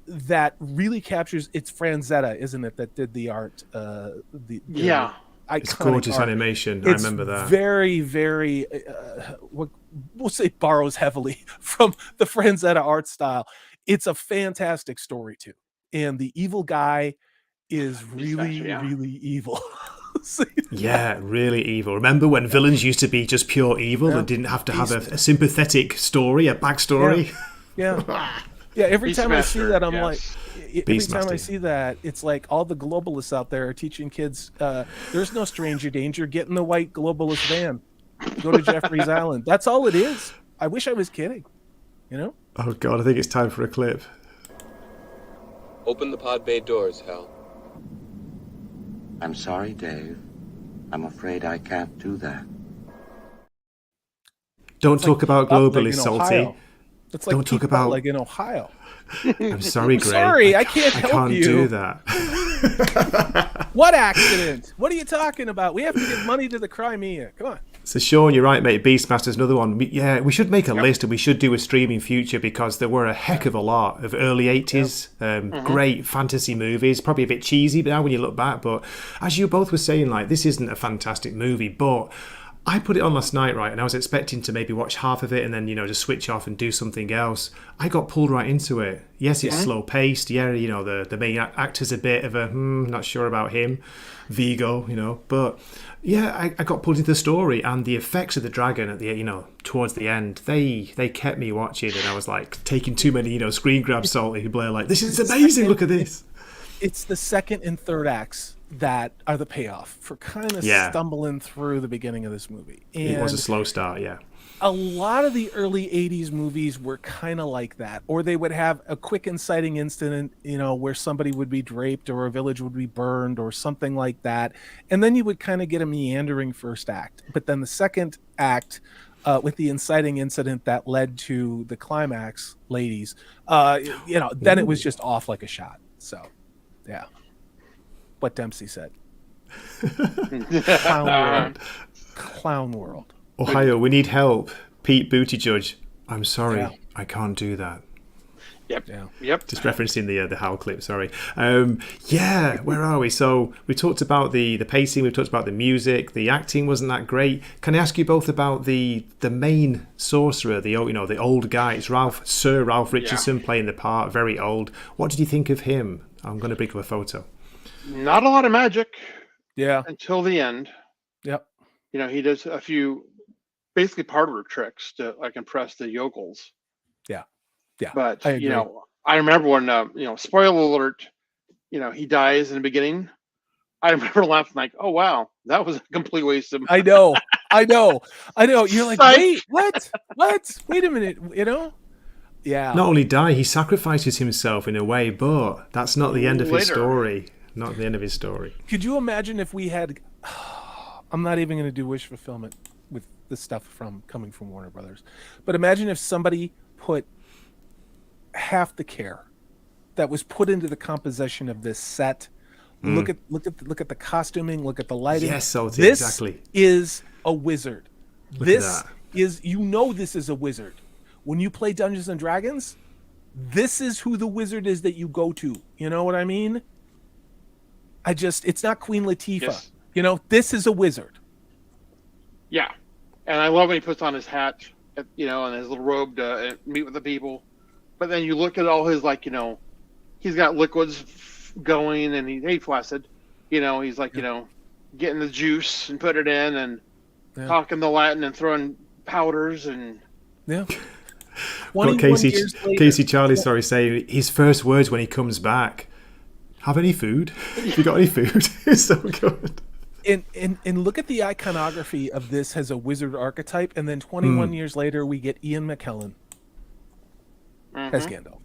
That really captures. It's Franzetta, isn't it, that did the art? It's gorgeous art. Animation. I remember that. Very, very. We'll say borrows heavily from the Franzetta art style. It's a fantastic story too, and the evil guy is really, really evil. Really evil. Remember when villains used to be just pure evil and didn't have to have a sympathetic story, a backstory? Yeah, every time I see that, I'm like, every time I see that, it's like all the globalists out there are teaching kids, there's no stranger danger, get in the white globalist van, go to Jeffrey's Island. That's all it is. I wish I was kidding, you know? Oh God, I think it's time for a clip. Open the pod bay doors, Hal. I'm sorry, Dave. I'm afraid I can't do that. Don't talk about globalists, Salty. It's like, don't talk about like in Ohio. I'm sorry, Greg. Sorry, I can't help you. I can't do that. What accident? What are you talking about? We have to give money to the Crimea. Come on. So Sean, you're right, mate. Beastmaster's another one. Yeah, we should make a list, and we should do a stream in future, because there were a heck of a lot of early 80s great fantasy movies. Probably a bit cheesy now when you look back, but as you both were saying, like, this isn't a fantastic movie, but I put it on last night, right, and I was expecting to maybe watch half of it and then, you know, just switch off and do something else. I got pulled right into it. Yes, it's slow paced. Yeah, you know, the main actor's a bit of a not sure about him, Vigo, you know, but yeah, I got pulled into the story, and the effects of the dragon at the, you know, towards the end, they kept me watching, and I was like taking too many, you know, screen grabs. Salty Blair, like, this is amazing. Look at this. It's the second and third acts that are the payoff for kind of stumbling through the beginning of this movie. And it was a slow start, a lot of the early 80s movies were kind of like that, or they would have a quick inciting incident, you know, where somebody would be draped or a village would be burned or something like that, and then you would kind of get a meandering first act. But then the second act, with the inciting incident that led to the climax, ladies, you know, then it was just off like a shot. So yeah, what Dempsey said. Clown world. Ohio, we need help. Pete Buttigieg. I'm sorry, I can't do that. Yep. Just referencing the Howl clip, sorry. Where are we? So we talked about the pacing, we've talked about the music, the acting wasn't that great. Can I ask you both about the main sorcerer, the old guy? It's Sir Ralph Richardson playing the part, very old. What did you think of him? I'm going to bring up a photo. Not a lot of magic. Yeah. Until the end. Yep. You know, he does a few basically parlor tricks to like impress the yokels. Yeah. But I agree. I remember when spoiler alert, he dies in the beginning. I remember laughing like, oh wow, that was a complete waste of. I know. You're like, Psych. wait, what? Wait a minute, Yeah. Not only die, he sacrifices himself in a way, but that's not the end of his Later. story. Not the end of his story. Could you imagine if we had? I'm not even going to do wish fulfillment with the stuff coming from Warner Brothers, but imagine if somebody put half the care that was put into the composition of this set. Look at the costuming. Look at the lighting. Yes, so this exactly. is a wizard. Look This at that. is this is a wizard. When you play Dungeons and Dragons, this is who the wizard is that you go to. You know what I mean? It's not Queen Latifah. Yes. This is a wizard. Yeah, and I love when he puts on his hat, and his little robe to meet with the people. But then you look at all his he's got liquids going, and hey, flaccid. He's like getting the juice and put it in, and talking the Latin and throwing powders and. Yeah. But Casey Charlie, saying his first words when he comes back, have any food? Have you got any food? It's so good. And look at the iconography of this as a wizard archetype, and then 21 years later we get Ian McKellen as Gandalf.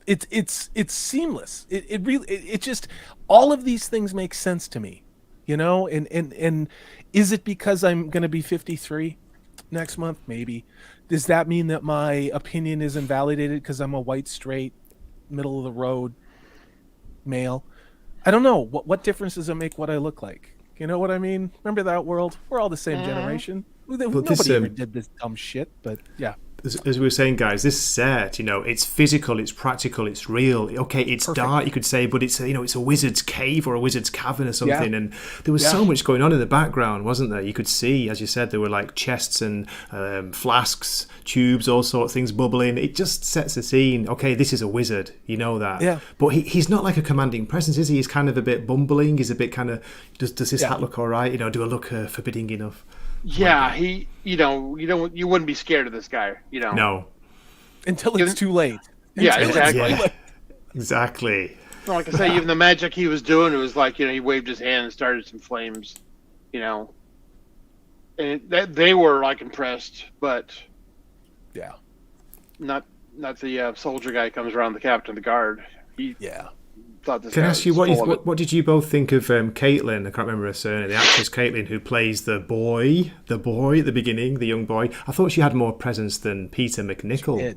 It's seamless. It really just all of these things make sense to me, and is it because I'm going to be 53 next month? Maybe. Does that mean that my opinion is invalidated because I'm a white, straight, middle of the road male? I don't know. What difference does it make what I look like? You know what I mean? Remember that world? We're all the same generation. Nobody ever did this dumb shit, but yeah. As we were saying, guys, this set, it's physical, it's practical, it's real. Okay, it's dark, you could say, but it's it's a wizard's cave or a wizard's cavern or something. And there was so much going on in the background, wasn't there? You could see, as you said, there were like chests and flasks, tubes, all sorts of things bubbling. It just sets the scene. Okay, this is a wizard, you know that. Yeah. But he's not like a commanding presence, is he? He's kind of a bit bumbling. He's a bit kind of, does this hat look all right? Do I look forbidding enough? Yeah, you wouldn't be scared of this guy, No. Until it's too late. Yeah, exactly. Yeah, exactly. Well, like I say, even the magic he was doing, it was like, he waved his hand and started some flames, and they were like impressed, but not the soldier guy comes around, the captain of the guard. He thought this. Can I guy ask you was full of it. what did you both think of Caitlin? I can't remember her surname. The actress Caitlin, who plays the boy at the beginning, the young boy. I thought she had more presence than Peter McNichol.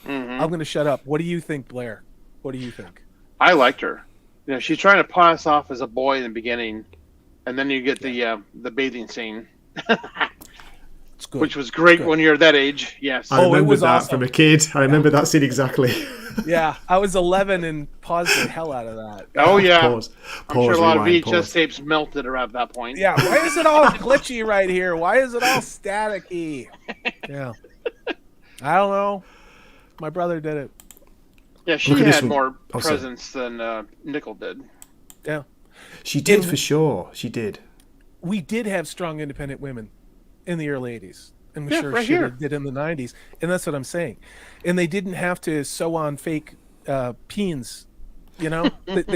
I'm going to shut up. What do you think, Blair? What do you think? I liked her. She's trying to pass off as a boy in the beginning, and then you get the bathing scene, which was great when you're that age. Yes. I remember it was that awesome. from a kid. I remember that scene exactly. Yeah, I was 11 and paused the hell out of that. Oh yeah. Pause, I'm sure a lot of rewind, VHS pause. tapes melted around that point. Yeah, why is it all glitchy right here? Why is it all staticky? Yeah. I don't know. My brother did it. Yeah, she Look at this had one. more Oh, sorry. presence than Nickel did. Yeah. She did, for sure. She did. We did have strong independent women in the early 80s. And we Yeah, sure right shit here. did in the 90s. And that's what I'm saying. And they didn't have to sew on fake peens, They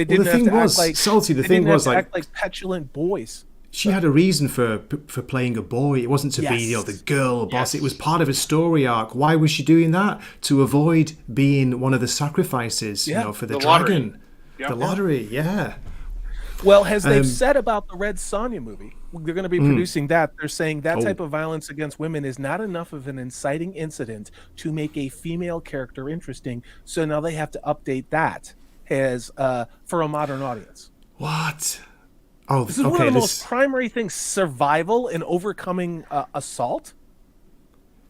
didn't have to act like... Salty, the they thing didn't have was, to like... act like petulant boys. She had a reason for playing a boy. It wasn't to be the girl boss. Yes. It was part of a story arc. Why was she doing that? To avoid being one of the sacrifices, for the dragon. Yep. The lottery, yeah. Well, as they've said about the Red Sonja movie, they're going to be producing that. They're saying that Oh. type of violence against women is not enough of an inciting incident to make a female character interesting. So now they have to update that as for a modern audience. What? Oh, This is okay. one of the most primary things: survival and overcoming assault.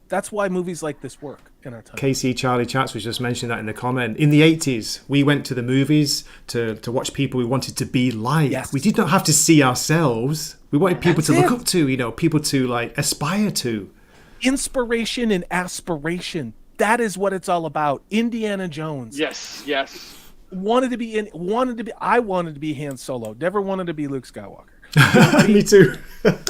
That's why movies like this work in our time. Casey Charlie Chats was just mentioning that in the comment. In the 80s, we went to the movies to watch people we wanted to be like. Yes. We did not have to see ourselves. We wanted people That's to look it. up to, people to like aspire to. Inspiration and aspiration. That is what it's all about. Indiana Jones. Yes. I wanted to be Han Solo. Never wanted to be Luke Skywalker. You know what I mean? Me too.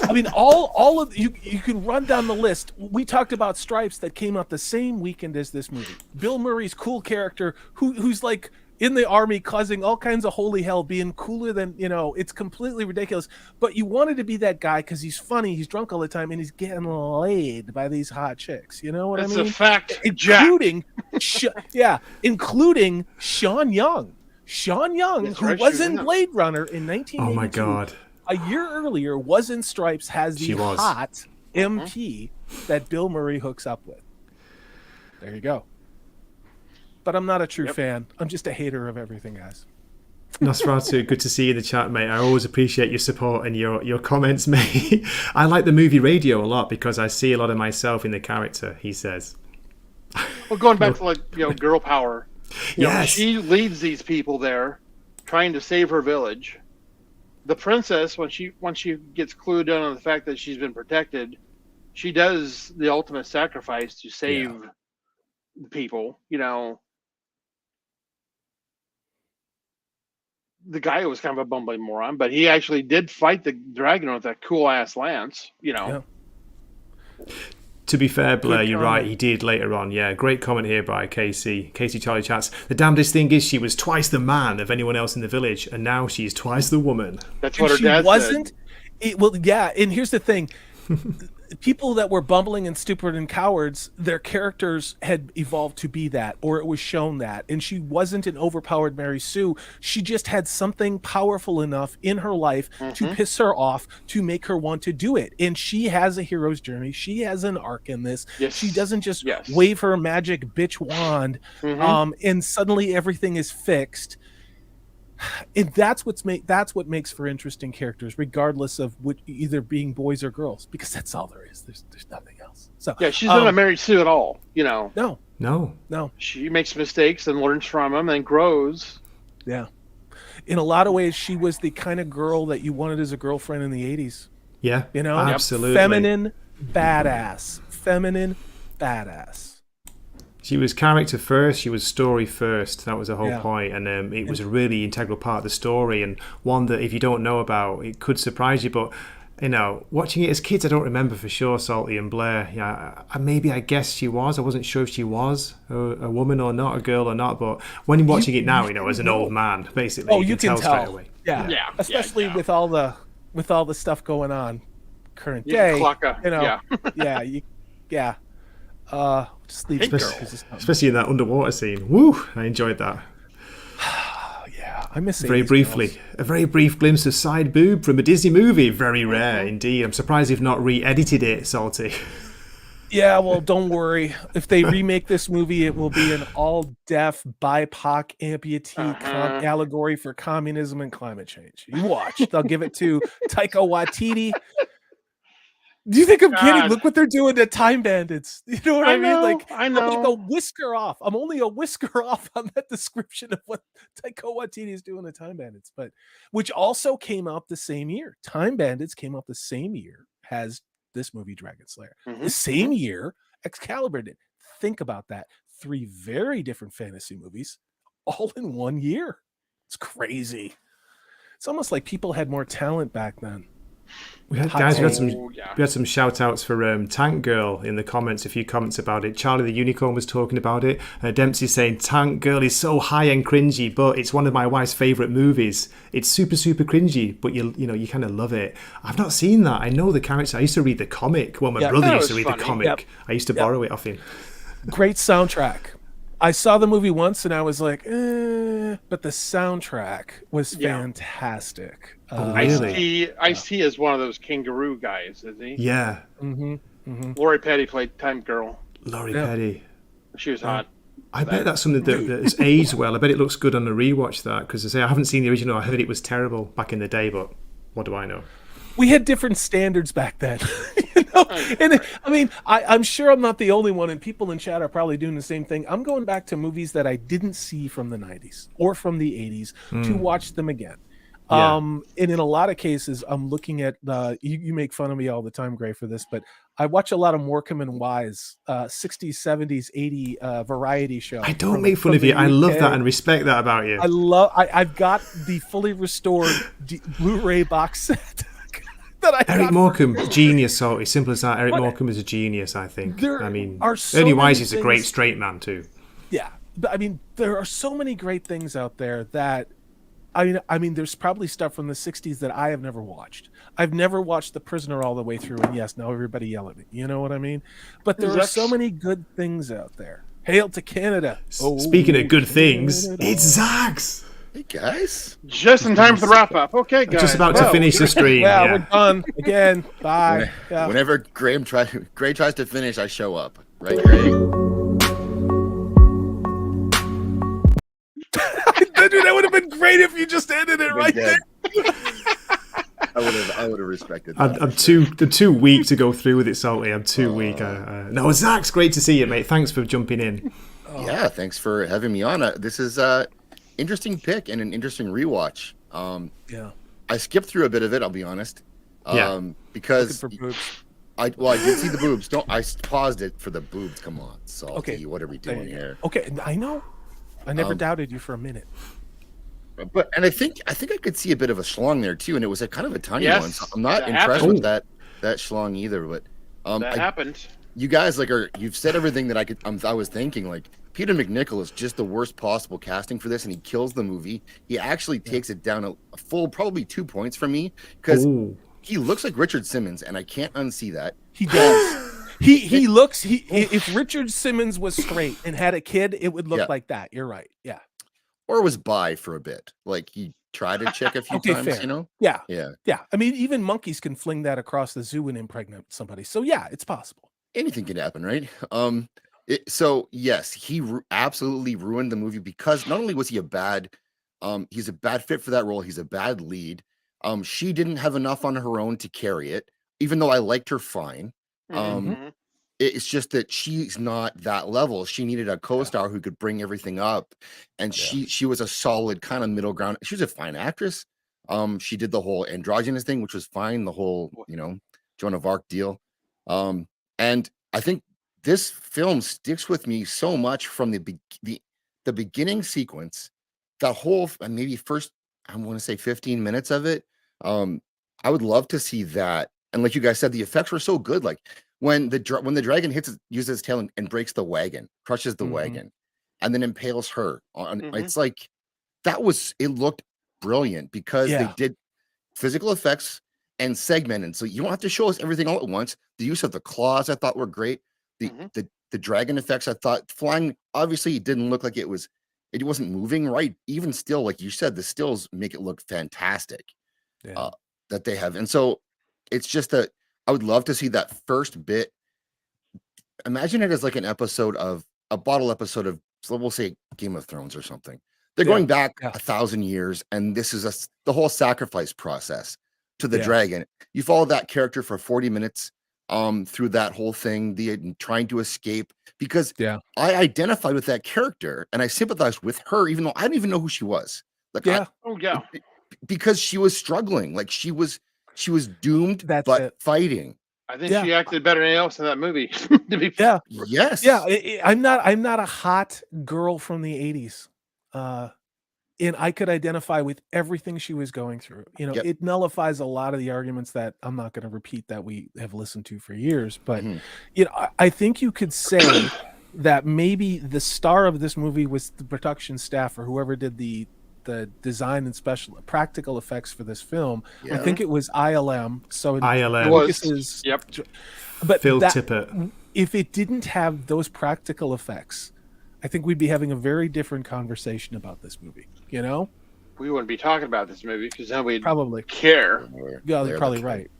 I mean, all of you can run down the list. We talked about Stripes that came out the same weekend as this movie. Bill Murray's cool character who's like in the army causing all kinds of holy hell, being cooler than, it's completely ridiculous. But you wanted to be that guy because he's funny, he's drunk all the time, and he's getting laid by these hot chicks. You know what I mean? That's a fact, including including Sean Young. Sean Young, That's who right, was she was in in it. Blade Runner in 1982. Oh my God. A year earlier, was in Stripes, has the hot MP that Bill Murray hooks up with. There you go. But I'm not a true fan. I'm just a hater of everything, guys. Nosferatu, good to see you in the chat, mate. I always appreciate your support and your comments, mate. I like the movie Radio a lot because I see a lot of myself in the character, he says. Well, going back to girl power. Yes. She leads these people there, trying to save her village. The princess, once she gets clued in on the fact that she's been protected, she does the ultimate sacrifice to save the people. The guy was kind of a bumbling moron, but he actually did fight the dragon with that cool ass lance. Yeah. To be fair, Blair, you're right. He did later on. Yeah, great comment here by Casey. Casey Charlie chats. The damnedest thing is she was twice the man of anyone else in the village, and now she's twice the woman. That's what her dad said. And here's the thing. People that were bumbling and stupid and cowards, their characters had evolved to be that, or it was shown that. And she wasn't an overpowered Mary Sue. She just had something powerful enough in her life to piss her off, to make her want to do it. And she has a hero's journey. She has an arc in this. Yes. She doesn't just wave her magic bitch wand and suddenly everything is fixed. And that's what makes for interesting characters, regardless of either being boys or girls, because that's all there is. There's nothing else. So she's not a Mary Sue at all. No. She makes mistakes and learns from them and grows. Yeah. In a lot of ways, she was the kind of girl that you wanted as a girlfriend in the 80s. Yeah, absolutely. Feminine badass. She was character first, she was story first. That was the whole point. And it was a really integral part of the story, and one that if you don't know about, it could surprise you. But, watching it as kids, I don't remember for sure, Salty and Blair. Yeah, I guess she was. I wasn't sure if she was a woman or not, a girl or not. But when you're watching it now, as an old man, basically, you can tell straight away. Yeah. Especially with all the stuff going on current day. Just leave especially in that underwater scene. Woo! I enjoyed that. I miss it. Very briefly. A very brief glimpse of side boob from a Disney movie. Very rare indeed. I'm surprised they've not re-edited it, Salty. Yeah, well, don't worry. If they remake this movie, it will be an all-deaf, BIPOC, amputee allegory for communism and climate change. You watch. They'll give it to Taika Waititi. Do you think I'm kidding? Look what they're doing to Time Bandits. You know what I mean? Like, I know. I'm like a whisker off. I'm only a whisker off on that description of what Taika Waititi is doing to Time Bandits, but which also came out the same year. Time Bandits came out the same year as this movie, Dragon Slayer. The same year Excalibur did. Think about that. 3 very different fantasy movies, all in 1 year. It's crazy. It's almost like people had more talent back then. We had some shout outs for Tank Girl in the comments, a few comments about it. Charlie the Unicorn was talking about it. Dempsey saying Tank Girl is so high and cringy, but it's one of my wife's favourite movies. It's super, super cringy, but you kind of love it. I've not seen that. I know the character. I used to read the comic. Well, my brother used to read the comic. I used to borrow it off him. Great soundtrack. I saw the movie once and I was like, but the soundtrack was fantastic. Really? Ice-T is one of those kangaroo guys, is he? Yeah. Lori Petty played Time Girl. Lori Petty. She was hot. I bet that's something that has aged well. I bet it looks good on the rewatch, that, because I haven't seen the original. I heard it was terrible back in the day, but what do I know? We had different standards back then. And I mean, I'm sure I'm not the only one, and people in chat are probably doing the same thing. I'm going back to movies that I didn't see from the 90s or from the 80s to watch them again. And in a lot of cases, I'm looking at you make fun of me all the time, Gray, for this, but I watch a lot of Morecambe and Wise 60s, 70s, 80s variety show. I don't make fun of you. I love that and respect that about you. I've got the fully restored Blu-ray box set. that I Eric got Morecambe, genius. So it's simple as that. Eric Morecambe is a genius, I think. There I mean, are so Ernie many Wise is a great things- straight man too. Yeah, but I mean, there are so many great things out there that I mean, there's probably stuff from the 60s that I have never watched. I've never watched The Prisoner all the way through, and yes, now everybody yell at me. You know what I mean? But there are so many good things out there. Hail to Canada. Speaking of good things, it's Zaxx. Hey, guys. Just in time for the wrap-up. Okay, guys. Just about to finish the stream. Yeah, we're done. Again, bye. Yeah. Whenever Gray tries to finish, I show up. Right, Gray? Dude, that would have been great if you just ended it right there. I would have respected that. I'm too weak to go through with it, Salty. I'm too weak. No, Zaxx, great to see you, mate. Thanks for jumping in. Yeah, thanks for having me on. This is interesting pick and an interesting rewatch. Yeah, I skipped through a bit of it. I'll be honest. Because I did see the boobs. I paused it for the boobs. Come on, Salty. Okay. What are we doing here? Okay, I know. I never doubted you for a minute. And I think I could see a bit of a schlong there too, and it was a kind of a tiny one. So I'm not that impressed happened. with that schlong either. But that happened. You guys you've said everything that I was thinking. Like Peter McNichol is just the worst possible casting for this, and he kills the movie. He actually takes it down a full probably 2 points from me because he looks like Richard Simmons, and I can't unsee that. He does. He looks. If Richard Simmons was straight and had a kid, it would look like that. You're right. Yeah. Or was bi for a bit. Like he tried to check a few times. Fair. You know. Yeah. Yeah. Yeah. I mean, even monkeys can fling that across the zoo and impregnate somebody. So yeah, it's possible. Anything can happen, right? So yes, he absolutely ruined the movie because not only was he he's a bad fit for that role. He's a bad lead. She didn't have enough on her own to carry it, even though I liked her fine. It's just that she's not that level. She needed a co-star who could bring everything up, and she was a solid kind of middle ground. She was a fine actress. She did the whole androgynous thing, which was fine. The whole Joan of Arc deal. And I think this film sticks with me so much from the beginning sequence, the whole maybe first I want to say 15 minutes of it. I would love to see that. And like you guys said, the effects were so good. Like when the dragon uses its tail and breaks the wagon, crushes the wagon, and then impales her on. It's like it looked brilliant because they did physical effects and segmented. So you don't have to show us everything all at once. The use of the claws I thought were great. The dragon effects I thought flying, obviously it didn't look like it wasn't moving right. Even still, like you said, the stills make it look fantastic that they have. And so it's just that I would love to see that first bit. Imagine it as like a bottle episode of, so we'll say Game of Thrones or something. They're going back 1,000 years, and this is the whole sacrifice process to the dragon. You follow that character for 40 minutes through that whole thing, trying to escape, because I identified with that character and I sympathized with her, even though I didn't even know who she was. Like, because she was struggling, like she was doomed, fighting. I think she acted better than anyone else in that movie. Yes. I'm not a hot girl from the 80s. And I could identify with everything she was going through. It nullifies a lot of the arguments that I'm not going to repeat that we have listened to for years. But, I think you could say that maybe the star of this movie was the production staff or whoever did the design and practical effects for this film. I think it was ILM. So ILM was, but Phil Tippett. If it didn't have those practical effects, I think we'd be having a very different conversation about this movie. We wouldn't be talking about this movie because then we'd probably care. Yeah, they're probably right.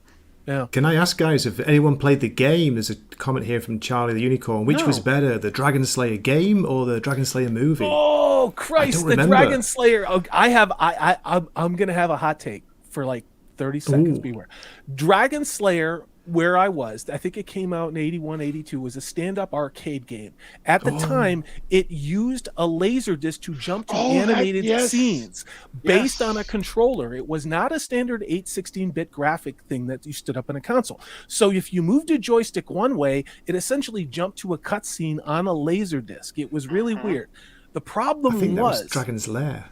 Yeah. Can I ask, guys, if anyone played the game? There's a comment here from Charlie the Unicorn. Which was better, the Dragon Slayer game or the Dragon Slayer movie? Oh Christ, the Dragon Slayer! I'm gonna have a hot take for like 30 seconds. Beware. Dragon Slayer, where I was, I think it came out in 81, 82, was a stand-up arcade game. At the time, it used a laser disc to jump to animated scenes based on a controller. It was not a standard 816-bit graphic thing that you stood up in a console. So if you moved a joystick one way, it essentially jumped to a cutscene on a laser disc. It was really weird. The problem I think that was Dragon's Lair.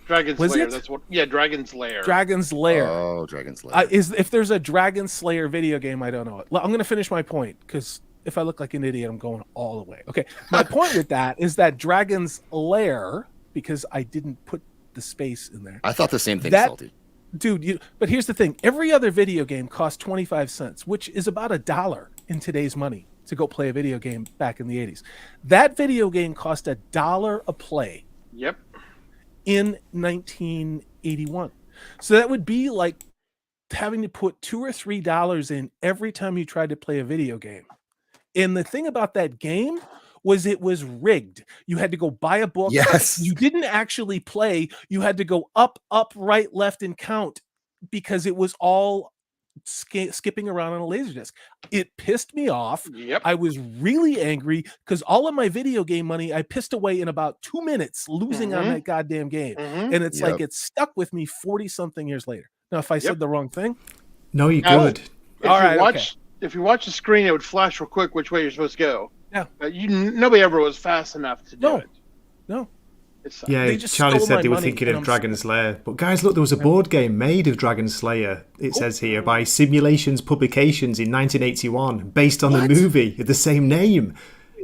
Dragon's Was Lair. it? That's what. Yeah, Dragon's Lair. Dragon's Lair. Oh, Dragon's Lair. If there's a Dragon Slayer video game, I don't know it. I'm going to finish my point because if I look like an idiot, I'm going all the way. Okay, my point with that is that Dragon's Lair, because I didn't put the space in there. I thought the same thing, Salty. Dude, but here's the thing. Every other video game cost 25 cents, which is about $1 in today's money to go play a video game back in the 80s. That video game cost $1 a play. Yep. In 1981. So that would be like having to put $2 or $3 in every time you tried to play a video game. And the thing about that game was it was rigged. You had to go buy a book. Yes. You didn't actually play. You had to go up, right, left, and count because it was all skipping around on a Laserdisc. It pissed me off. Yep. I was really angry because all of my video game money I pissed away in about 2 minutes losing on that goddamn game. And it's like it stuck with me 40 something years later. Now, if I said the wrong thing, no, you're good. If you watch the screen, it would flash real quick which way you're supposed to go. Yeah. Nobody ever was fast enough to do it. No. Yeah, Charlie said they were thinking of Dragon's Lair. But guys, look, there was a board game made of Dragon Slayer, it says here, by Simulations Publications in 1981, based on the movie of the same name.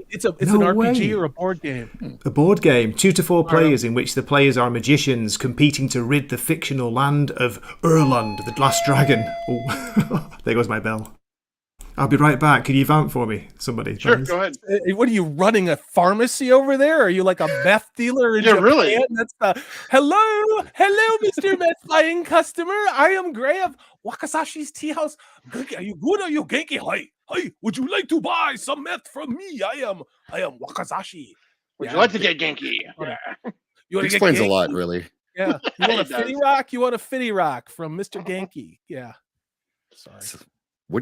It's an RPG or a board game? A board game, 2 to 4 players, in which the players are magicians competing to rid the fictional land of Erland, the last dragon. Oh, there goes my bell. I'll be right back. Can you vamp for me, somebody? Sure, please? go ahead. What are you running a pharmacy over there? Are you like a meth dealer in Japan? Really. That's hello, Mr. Meth buying customer. I am Gray of Wakasashi's Tea House. Are you good? Are you Genki? Hi, would you like to buy some meth from me? I am Wakasashi. Would you like to get Genki? Yeah. It explains a lot, really. Yeah. You want a Fitty Rock? You want a Fitty Rock from Mr. Genki? Yeah. Sorry.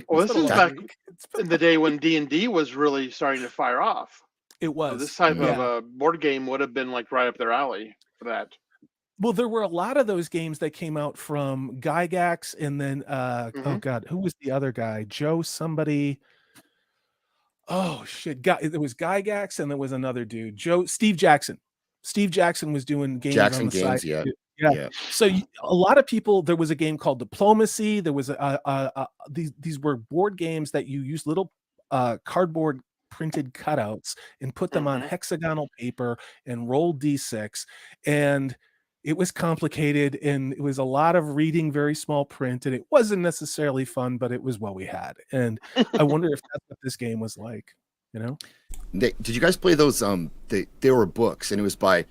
Well, this is back in the day when D&D was really starting to fire off. It was. So this type of a board game would have been like right up their alley for that. Well, there were a lot of those games that came out from Gygax, and then oh god, who was the other guy? Joe somebody. Oh shit, there was Gygax, and there was another dude, Steve Jackson. Steve Jackson was doing games on the side. Yeah. So a lot of people. There was a game called Diplomacy. There was these were board games that you use little cardboard printed cutouts and put them on hexagonal paper and roll d6, and it was complicated and it was a lot of reading very small print, and it wasn't necessarily fun, but it was what we had. And I wonder if that's what this game was like. You know? Did you guys play those? They were books, and it was by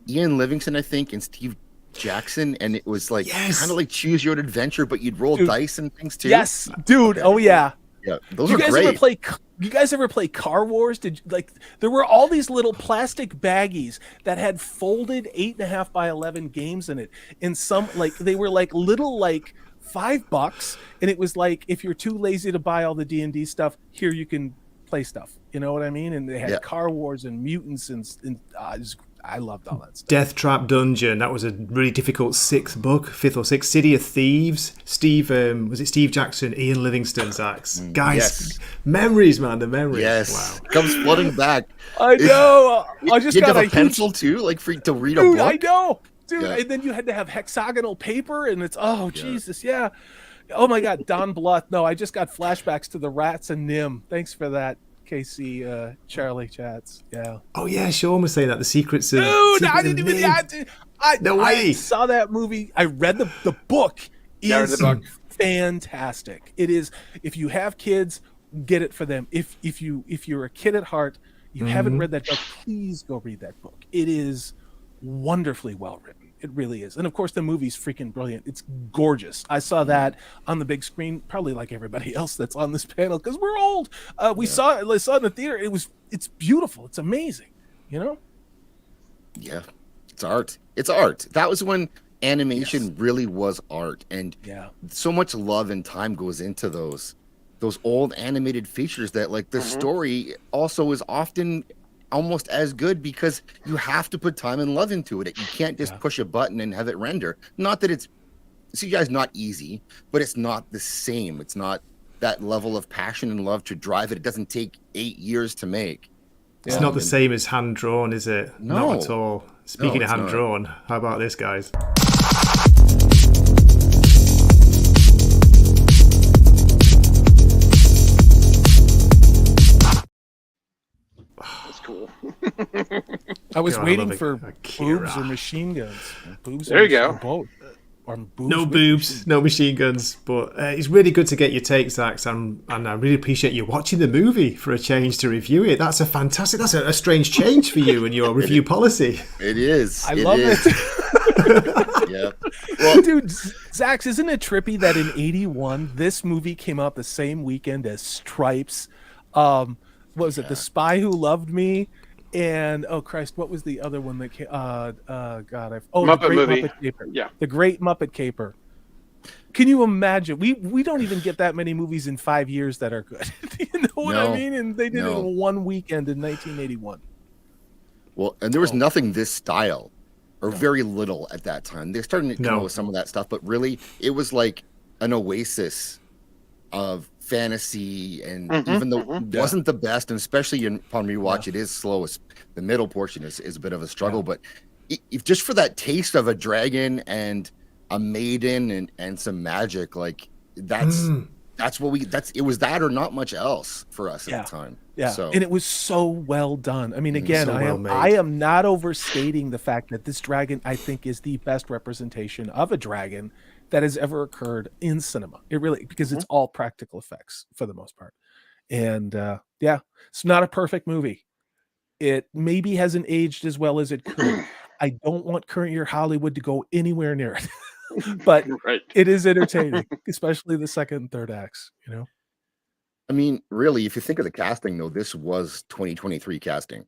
Ian Livingston, I think, and Steve Jackson, and it was like kind of like Choose Your Own Adventure, but you'd roll dice and things too. Yes, dude. Oh yeah. Yeah, those are great. You guys ever play Car Wars? There were all these little plastic baggies that had folded 8.5 by 11 games in it, and some they were little $5, and it was like, if you're too lazy to buy all the D&D stuff, here you can play stuff. You know what I mean? And they had Car Wars and Mutants and I loved all that stuff. Death Trap Dungeon. That was a really difficult 5th or 6th. City of Thieves. Steve Jackson, Ian Livingston, Zaxx. Guys, memories, man. The memories. Yes, wow. Comes flooding back. I know. I just got a pencil too, like to read a book. I know, dude. And then you had to have hexagonal paper, and it's Jesus, yeah. Oh my God, Don Bluth. No, I just got flashbacks to the Rats and Nim. Thanks for that. KC, Charlie chats, yeah. Oh yeah, Sean was saying that the secrets of. Dude, I didn't even. I saw that movie. I read the book. Is fantastic. It is. If you have kids, get it for them. If you're a kid at heart, you haven't read that book, please go read that book. It is wonderfully well written. It really is. And of course, the movie's freaking brilliant. It's gorgeous. I saw that on the big screen, probably like everybody else that's on this panel, because we're old. We saw it in the theater. It's beautiful. It's amazing. You know? Yeah. It's art. It's art. That was when animation really was art. And so much love and time goes into those old animated features that the story also is often almost as good, because you have to put time and love into it. You can't just push a button and have it render. Not that CGI is not easy, but it's not the same. It's not that level of passion and love to drive it. It doesn't take 8 years to make. It's not the same as hand drawn, is it? No. Not at all. Speaking of it's hand not. drawn, how about this, guys? That's cool. I was God, I waiting love for Akira. boobs or machine guns. Boobs There or you go. or both. Or boobs No with boobs, no machine guns, but it's really good to get your takes, Zaxx, and I really appreciate you watching the movie for a change to review it. That's a strange change for you and your review policy. It is. I love it. Yeah. Well, Dude, Zaxx, isn't it trippy that in 81, this movie came out the same weekend as Stripes? What was it? The Spy Who Loved Me? And oh Christ, what was the other one that came? Muppet the Great movie. Muppet Caper. Yeah. The Great Muppet Caper. Can you imagine? We don't even get that many movies in 5 years that are good. You know what I No. mean? And they did it No. in one weekend in 1981. well, and there was nothing this style, or very little at that time. They're starting to come out with some of that stuff, but really, it was like an oasis of fantasy. And even though it wasn't the best, and especially upon rewatch, it is slow. The middle portion is a bit of a struggle, but if just for that taste of a dragon and a maiden and some magic, like that's what it was that or not much else for us at the time. Yeah, so and it was so well done. I mean, again, so well made. I am not overstating the fact that this dragon, I think, is the best representation of a dragon that has ever occurred in cinema. It really, because it's all practical effects for the most part. And it's not a perfect movie. It maybe hasn't aged as well as it could. I don't want current year Hollywood to go anywhere near it. But Right. it is entertaining, especially the second and third acts, you know? I mean, really, if you think of the casting, though, this was 2023 casting.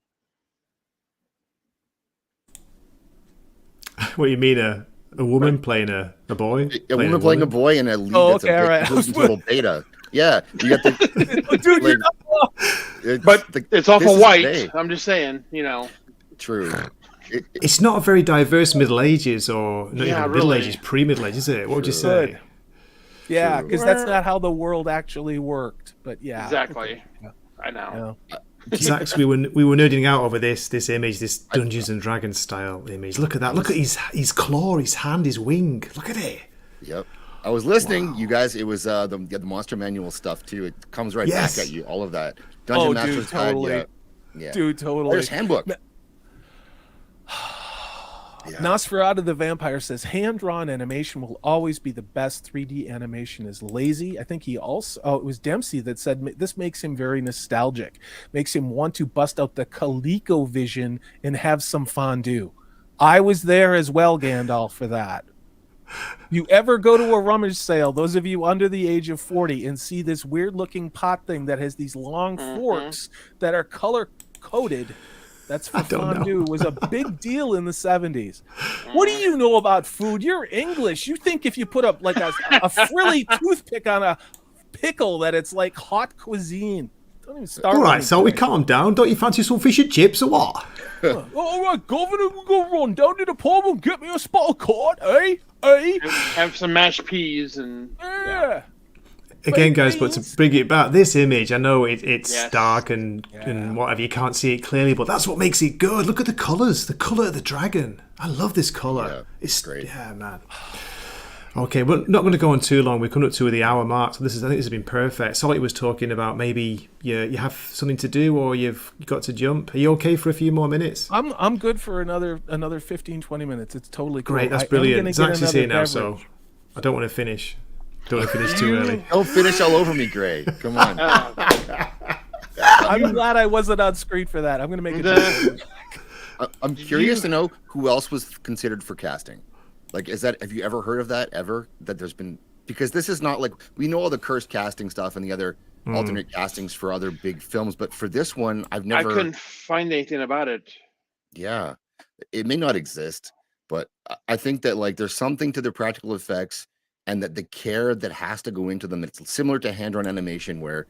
What do you mean, a woman playing a boy? A woman playing a boy and a lead that's okay, all right. a little beta. Yeah, you got the Dude, like, But it's awful this is white. today. I'm just saying, you know. True. It's not a very diverse Middle Ages or not Yeah, even Middle really. Ages, pre-Middle Ages, is it? What would you say? Yeah, because that's not how the world actually worked. But yeah, Exactly. Yeah. I know. Zaxx, we were nerding out over this image, this Dungeons and Dragons style image. Look at that. Look at his claw, his hand, his wing. Look at it. Yep. I was listening, you guys. It was the Monster Manual stuff too. It comes right back at you. All of that. Dungeon Master's Guide. totally. Yeah. Dude, totally. There's handbook. Nosferatu the Vampire says hand-drawn animation will always be the best. 3D animation is lazy. I think he also it was Dempsey that said this makes him very nostalgic, makes him want to bust out the ColecoVision and have some fondue. I was there as well, Gandalf, for that. You ever go to a rummage sale, those of you under the age of 40, and see this weird-looking pot thing that has these long forks that are color-coded? That's for fondue. Was a big deal in the 70s. What do you know about food? You're English. You think if you put up like a frilly toothpick on a pickle that it's like hot cuisine. Don't even start. All right, so we calm down. Don't you fancy some fish and chips or what? All right, Governor, we'll go run down to the pub and get me a spot of cod, eh? Eh? Have some mashed peas and Yeah. Again, guys, but to bring it back, this image, I know it's Yes. dark and whatever, you can't see it clearly, but that's what makes it good. Look at the colours, the colour of the dragon. I love this colour. Yeah, it's great. Yeah, man. Okay, we're not going to go on too long. We're coming up to the hour mark, so I think this has been perfect. Solly was talking about maybe you have something to do or you've got to jump. Are you okay for a few more minutes? I'm good for another 15, 20 minutes. It's totally cool. Great, that's I am brilliant. gonna Zaxx get is here another now, so beverage. I don't want to finish. Don't want to finish too early. Don't finish all over me, Gray. Come on. I'm glad I wasn't on screen for that. I'm going to make it. I'm curious to know who else was considered for casting. Like, have you ever heard of that ever? That there's been, because this is not like, we know all the cursed casting stuff and the other alternate castings for other big films, but for this one, I couldn't find anything about it. Yeah, it may not exist, but I think that like there's something to the practical effects and that the care that has to go into them. It's similar to hand-drawn animation where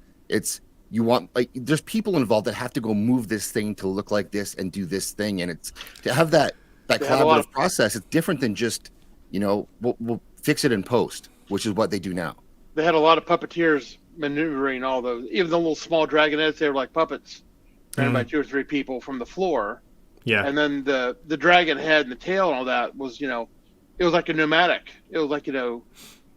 you want, like, there's people involved that have to go move this thing to look like this and do this thing, and it's to have that collaborative process. It's different than just, we'll fix it in post, which is what they do now. They had a lot of puppeteers maneuvering all those, even the little small dragonettes. They were like puppets. ran by 2 or 3 people from the floor. Yeah. And then the dragon head and the tail and all that was, it was like a pneumatic. It was like, it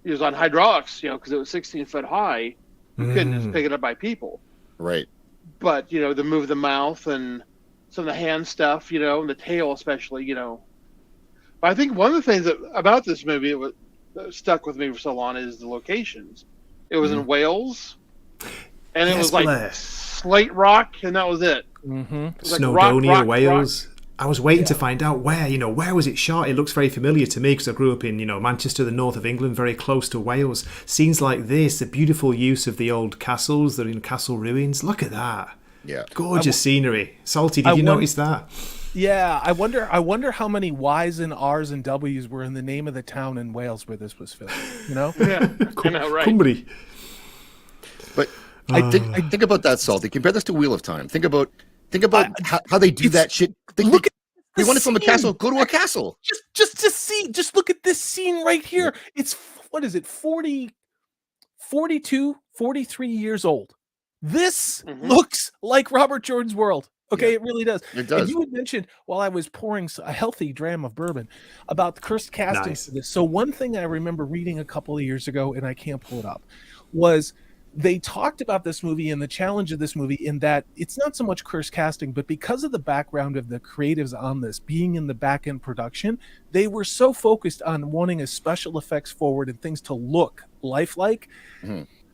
was on hydraulics, because it was 16 foot high. You couldn't just pick it up by people. Right. But, to move the mouth and some of the hand stuff, and the tail especially, But I think one of the things about this movie that stuck with me for so long is the locations. It was in Wales, and it was like Blair. slate rock, and that was it. Mm-hmm. Snowdonia, Wales. Rock. I was waiting to find out where was it shot? It looks very familiar to me because I grew up in, Manchester, the north of England, very close to Wales. Scenes like this, the beautiful use of the old castles that are in castle ruins. Look at that. Yeah. Gorgeous scenery. Salty, did you notice that? Yeah, I wonder how many Y's and R's and W's were in the name of the town in Wales where this was filmed. Yeah, I know, right? Cumbria. But I think about that, Salty. Compare this to Wheel of Time. Think about how they do that shit. Look at they want to film a castle. Go to a castle. Just look at this scene right here. It's, what is it, 42, 43 years old. This looks like Robert Jordan's world. Okay, It really does. It does. And you had mentioned while I was pouring a healthy dram of bourbon about the cursed casting for this. So one thing I remember reading a couple of years ago, and I can't pull it up, was they talked about this movie and the challenge of this movie in that it's not so much cursed casting, but because of the background of the creatives on this, being in the back-end production, they were so focused on wanting a special effects forward and things to look lifelike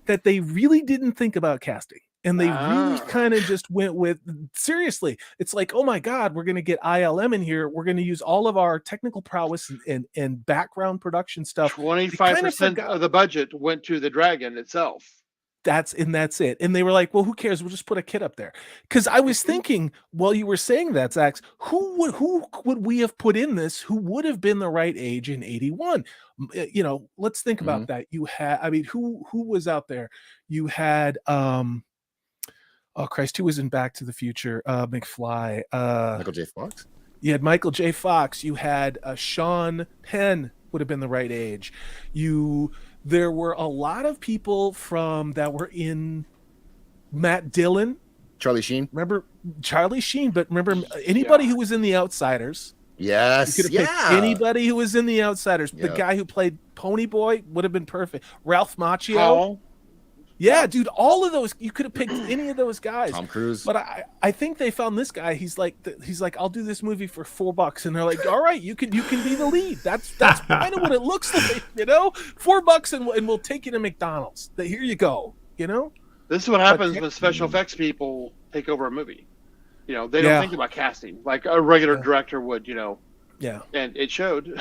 that they really didn't think about casting. And they really kind of just went with, seriously, it's like, oh my God, we're going to get ILM in here. We're going to use all of our technical prowess and background production stuff. 25% of the budget went to the dragon itself. That's it. And they were like, well, who cares? We'll just put a kid up there. Because I was thinking, while you were saying that, Zaxx, who would we have put in this who would have been the right age in 81? Let's think about that. You had, who was out there? You had, oh Christ, who was in Back to the Future? McFly. Michael J. Fox? You had Michael J. Fox. You had Sean Penn would have been the right age. There were a lot of people that were in Matt Dillon. Charlie Sheen? Remember Charlie Sheen, but remember anybody who was in The Outsiders. Yes. You could have picked anybody who was in The Outsiders. The guy who played Pony Boy would have been perfect. Ralph Macchio. Powell. Yeah, dude, all of those, you could have picked any of those guys. Tom Cruise. But I think they found this guy. He's like, I'll do this movie for $4. And they're like, all right, you can be the lead. That's kind of what it looks like, $4 and we'll take you to McDonald's. Here you go, This is what happens when special effects people take over a movie. They don't think about casting like a regular director would, Yeah. And it showed.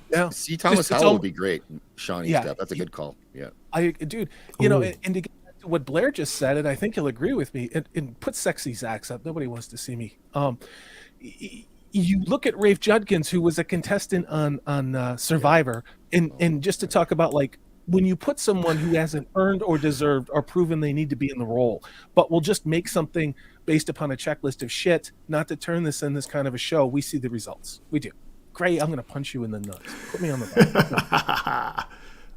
Yeah. See, Thomas Howell would be great. Shawnee step. That's a good call. Yeah. And to get back to what Blair just said, and I think you'll agree with me, and put sexy Zaxx up. Nobody wants to see me. You look at Rafe Judkins, who was a contestant on Survivor, and just to talk about, like, when you put someone who hasn't earned or deserved or proven they need to be in the role, but will just make something based upon a checklist of shit, not to turn this in this kind of a show, we see the results. We do. Great, I'm going to punch you in the nuts. Put me on the button.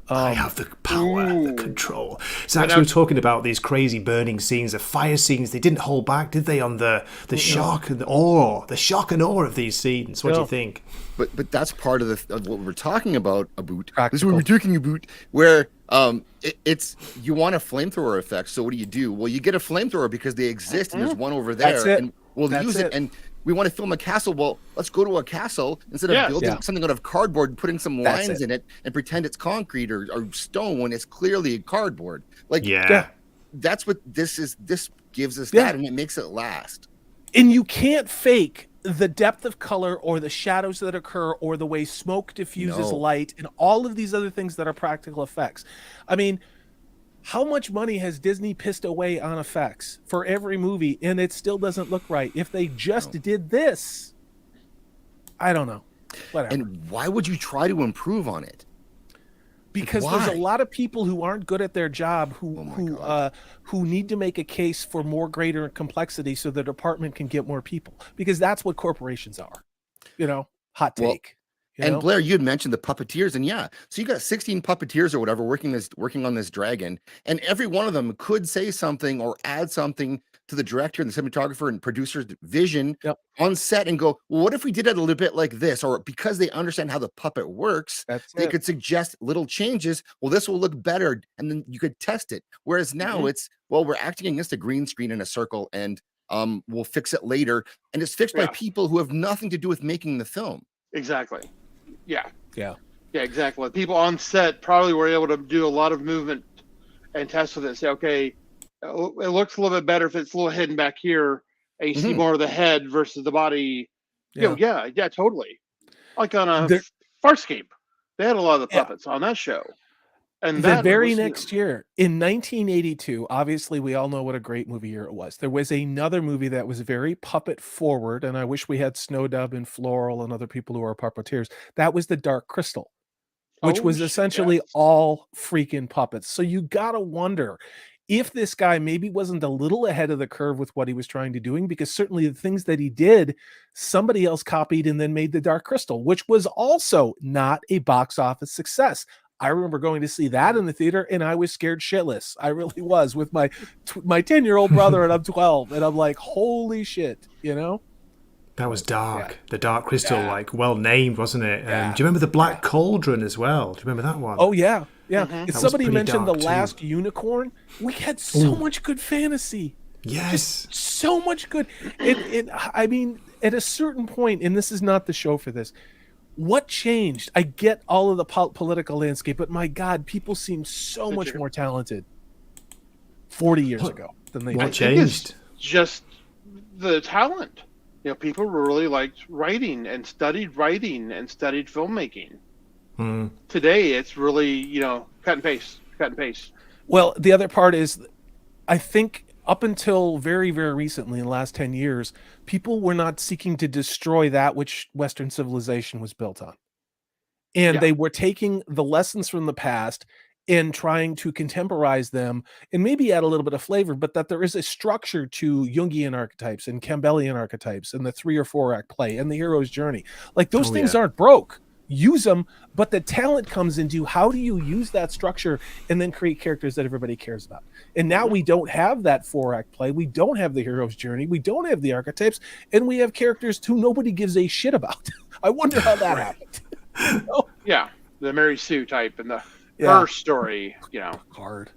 I have the power, the control. So actually, we're talking about these crazy burning scenes, the fire scenes. They didn't hold back, did they? On the shock and awe, of these scenes. What do you think? But that's part of what we're talking about. This is what we're talking about. Where it's you want a flamethrower effect. So what do? Well, you get a flamethrower because they exist, and there's one over there, That's it. and we'll use it. And we want to film a castle. Well, let's go to a castle instead of building something out of cardboard and putting some lines in it and pretend it's concrete or stone when it's clearly cardboard. That's what this is. This gives us that, and it makes it last. And you can't fake the depth of color or the shadows that occur or the way smoke diffuses light and all of these other things that are practical effects. I mean, how much money has Disney pissed away on effects for every movie, and it still doesn't look right? If they just did this, I don't know. Whatever. And why would you try to improve on it? Because there's a lot of people who aren't good at their job who need to make a case for more greater complexity so the department can get more people. Because that's what corporations are. Hot take. And Blair, you had mentioned the puppeteers, and so you got 16 puppeteers or whatever working on this dragon, and every one of them could say something or add something to the director and the cinematographer and producer's vision on set and go, well, what if we did it a little bit like this? Or because they understand how the puppet works, they could suggest little changes. Well, this will look better, and then you could test it. Whereas now it's, well, we're acting against a green screen in a circle, and we'll fix it later, and it's fixed by people who have nothing to do with making the film. Exactly. Yeah, exactly. People on set probably were able to do a lot of movement and test with it. Say, okay, it looks a little bit better if it's a little hidden back here, and you see more of the head versus the body. Yeah, totally. Like on a Farscape, they had a lot of the puppets on that show. And the very next year, in 1982, obviously we all know what a great movie year it was. There was another movie that was very puppet forward, and I wish we had Snowdub and Floral and other people who are puppeteers. That was The Dark Crystal, which was essentially all freaking puppets. So you gotta wonder if this guy maybe wasn't a little ahead of the curve with what he was trying to doing, because certainly the things that he did, somebody else copied and then made The Dark Crystal, which was also not a box office success. I remember going to see that in the theater, and I was scared shitless. I really was, with my 10-year-old brother, and I'm 12, and I'm like, holy shit, That was dark. Yeah. The Dark Crystal, well named, wasn't it? Do you remember the Black Cauldron as well? Do you remember that one? Oh yeah. If somebody mentioned The Last Unicorn, we had so much good fantasy. Yes, just so much good. I mean, at a certain point, and this is not the show for this. What changed? I get all of the political landscape, but my God, people seem so much more talented 40 years ago than they did. What changed? Just the talent. People really liked writing and studied filmmaking. Today, it's really, cut and paste. Well, the other part is, I think up until very, very recently, in the last 10 years, people were not seeking to destroy that which Western civilization was built on. And they were taking the lessons from the past and trying to contemporize them and maybe add a little bit of flavor, but that there is a structure to Jungian archetypes and Campbellian archetypes and the 3 or 4 act play and the hero's journey. Like those things aren't broke. Use them, but the talent comes into how do you use that structure and then create characters that everybody cares about. And now we don't have that 4 act play. We don't have the hero's journey. We don't have the archetypes, and we have characters who nobody gives a shit about. I wonder how that happened. Yeah, the Mary Sue type and the her story. Picard.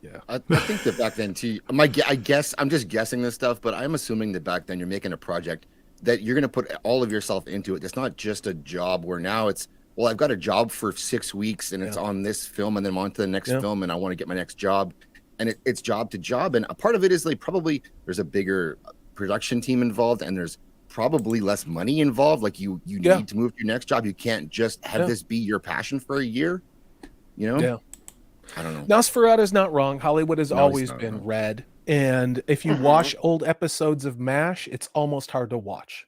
Yeah, I think that back then too. I guess I'm just guessing this stuff, but I'm assuming that back then you're making a project that you're going to put all of yourself into it. It's not just a job where now it's, well, I've got a job for 6 weeks and it's on this film and then I'm on to the next film and I want to get my next job. And it's job to job. And a part of it is like probably there's a bigger production team involved and there's probably less money involved. Like you need to move to your next job. You can't just have this be your passion for a year, Yeah. I don't know. Nosferatu's not wrong. Hollywood has always been red. And if you watch old episodes of MASH, it's almost hard to watch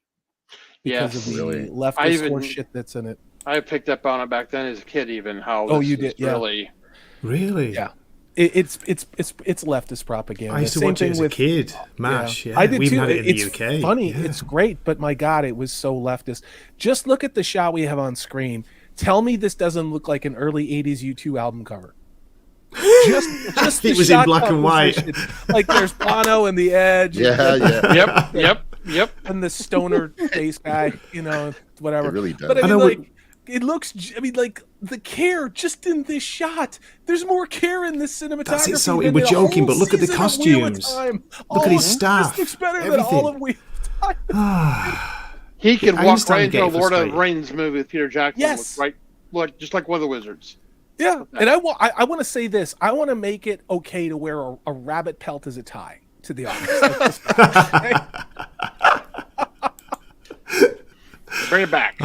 because of the leftist horse shit that's in it. I picked up on it back then as a kid, even how you did, really, yeah. It's leftist propaganda. I used to watch it as a kid. MASH, I did We've too. had it in the It's UK. funny. It's great, but my God, it was so leftist. Just look at the shot we have on screen. Tell me this doesn't look like an early '80s U2 album cover. Just it was in black and white. Like there's Bono and the Edge. Yep. And the stoner face guy, whatever. It really does. But I mean, it looks. I mean, like the care just in this shot. There's more care in this cinematography. That's it. So we're joking, but look at the costumes. Look at his staff. This looks better than all of Wheel of Time. He could walk right into a Lord of the Rings movie with Peter Jackson. Yes. Just like one of the wizards. Yeah, and I want to say this. I want to make it okay to wear a rabbit pelt as a tie to the office. Bring it back.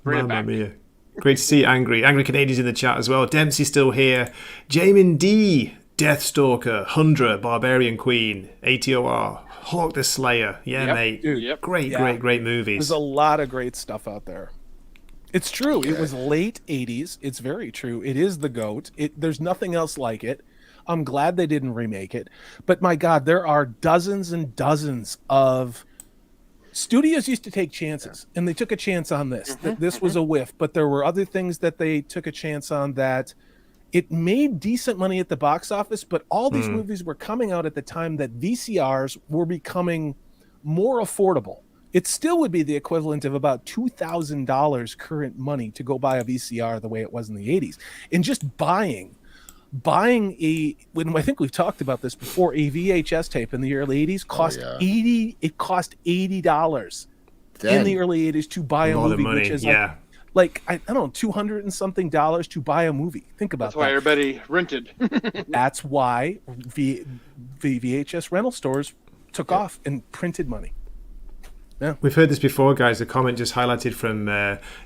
Bring it back. Mia. Great to see Angry Canadians in the chat as well. Dempsey's still here. Jamin D, Deathstalker, Hundra, Barbarian Queen, ATOR, Hawk the Slayer. Yeah, mate. Dude, great movies. There's a lot of great stuff out there. It's true. It was late 80s. It's very true. It is the GOAT. There's nothing else like it. I'm glad they didn't remake it. But my God, there are dozens and dozens of Studios used to take chances, and they took a chance on this. This was a whiff, but there were other things that they took a chance on that it made decent money at the box office, but all these movies were coming out at the time that VCRs were becoming more affordable. It still would be the equivalent of about $2,000 current money to go buy a VCR the way it was in the 80s. And just buying I think we've talked about this before, a VHS tape in the early 80s cost $80 in the early 80s to buy a movie, which is like I don't know, $200 and something to buy a movie. Think about that. That's why everybody rented. That's why VHS rental stores took off and printed money. Yeah. We've heard this before, guys. A comment just highlighted from,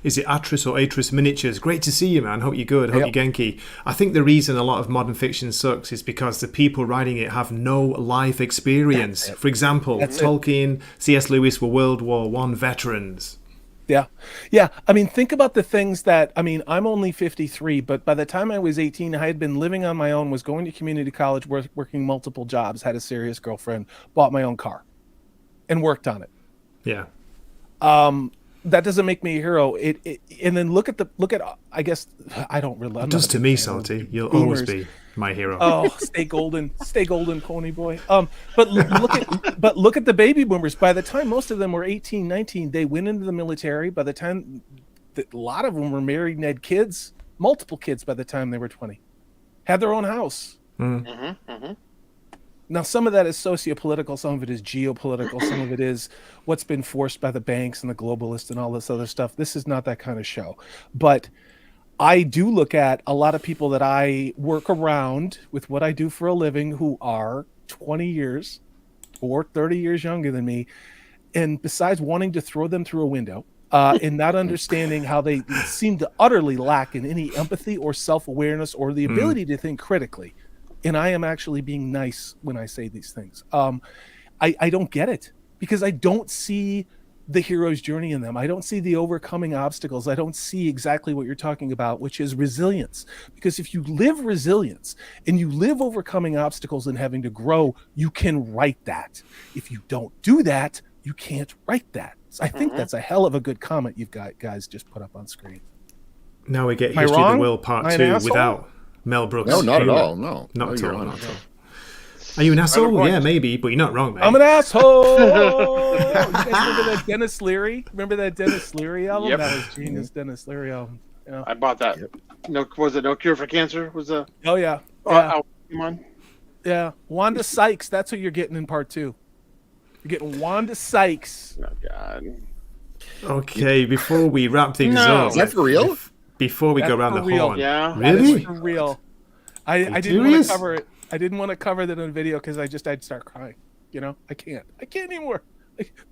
is it Atris or Atris Miniatures? Great to see you, man. Hope you're good. Hope you're Genki. I think the reason a lot of modern fiction sucks is because the people writing it have no life experience. For example, Tolkien, C.S. Lewis were World War I veterans. Yeah. Yeah. I mean, think about the things that, I mean, I'm only 53, but by the time I was 18, I had been living on my own, was going to community college, working multiple jobs, had a serious girlfriend, bought my own car, and worked on it. Yeah. That doesn't make me a hero. And then look at I guess I don't really. It does to me, Salty. You'll always be my hero. Oh, stay golden, pony boy. But look at the baby boomers. By the time most of them were 18, 19, they went into the military. By the time a lot of them were married and had kids, multiple kids by the time they were 20, had their own house. Now, some of that is sociopolitical, some of it is geopolitical, some of it is what's been forced by the banks and the globalists and all this other stuff. This is not that kind of show. But I do look at a lot of people that I work around with what I do for a living who are 20 years or 30 years younger than me. And besides wanting to throw them through a window and not understanding how they seem to utterly lack in any empathy or self-awareness or the ability to think critically. And I am actually being nice when I say these things. I don't get it because I don't see the hero's journey in them. I don't see the overcoming obstacles. I don't see exactly what you're talking about, which is resilience. Because if you live resilience and you live overcoming obstacles and having to grow, you can write that. If you don't do that, you can't write that. So I think that's a hell of a good comment you've got guys just put up on screen. Now we get History of the World Part 2 without Mel Brooks. No, not at all. No, not at all. Are you an asshole? Yeah, maybe, but you're not wrong, mate. I'm an asshole. You guys remember that Dennis Leary? Remember that Dennis Leary album? That was genius. Dennis Leary album. Yeah. I bought that. No, was it No Cure for Cancer? Was a oh yeah. Come on. Yeah, Wanda Sykes. That's what you're getting in part 2. You're getting Wanda Sykes. Oh God. Okay, before we wrap things up, is that for real? Before we go around the horn, yeah, really? For real. I didn't want to cover it. I didn't want to cover that in a video because I'd start crying. You know, I can't anymore.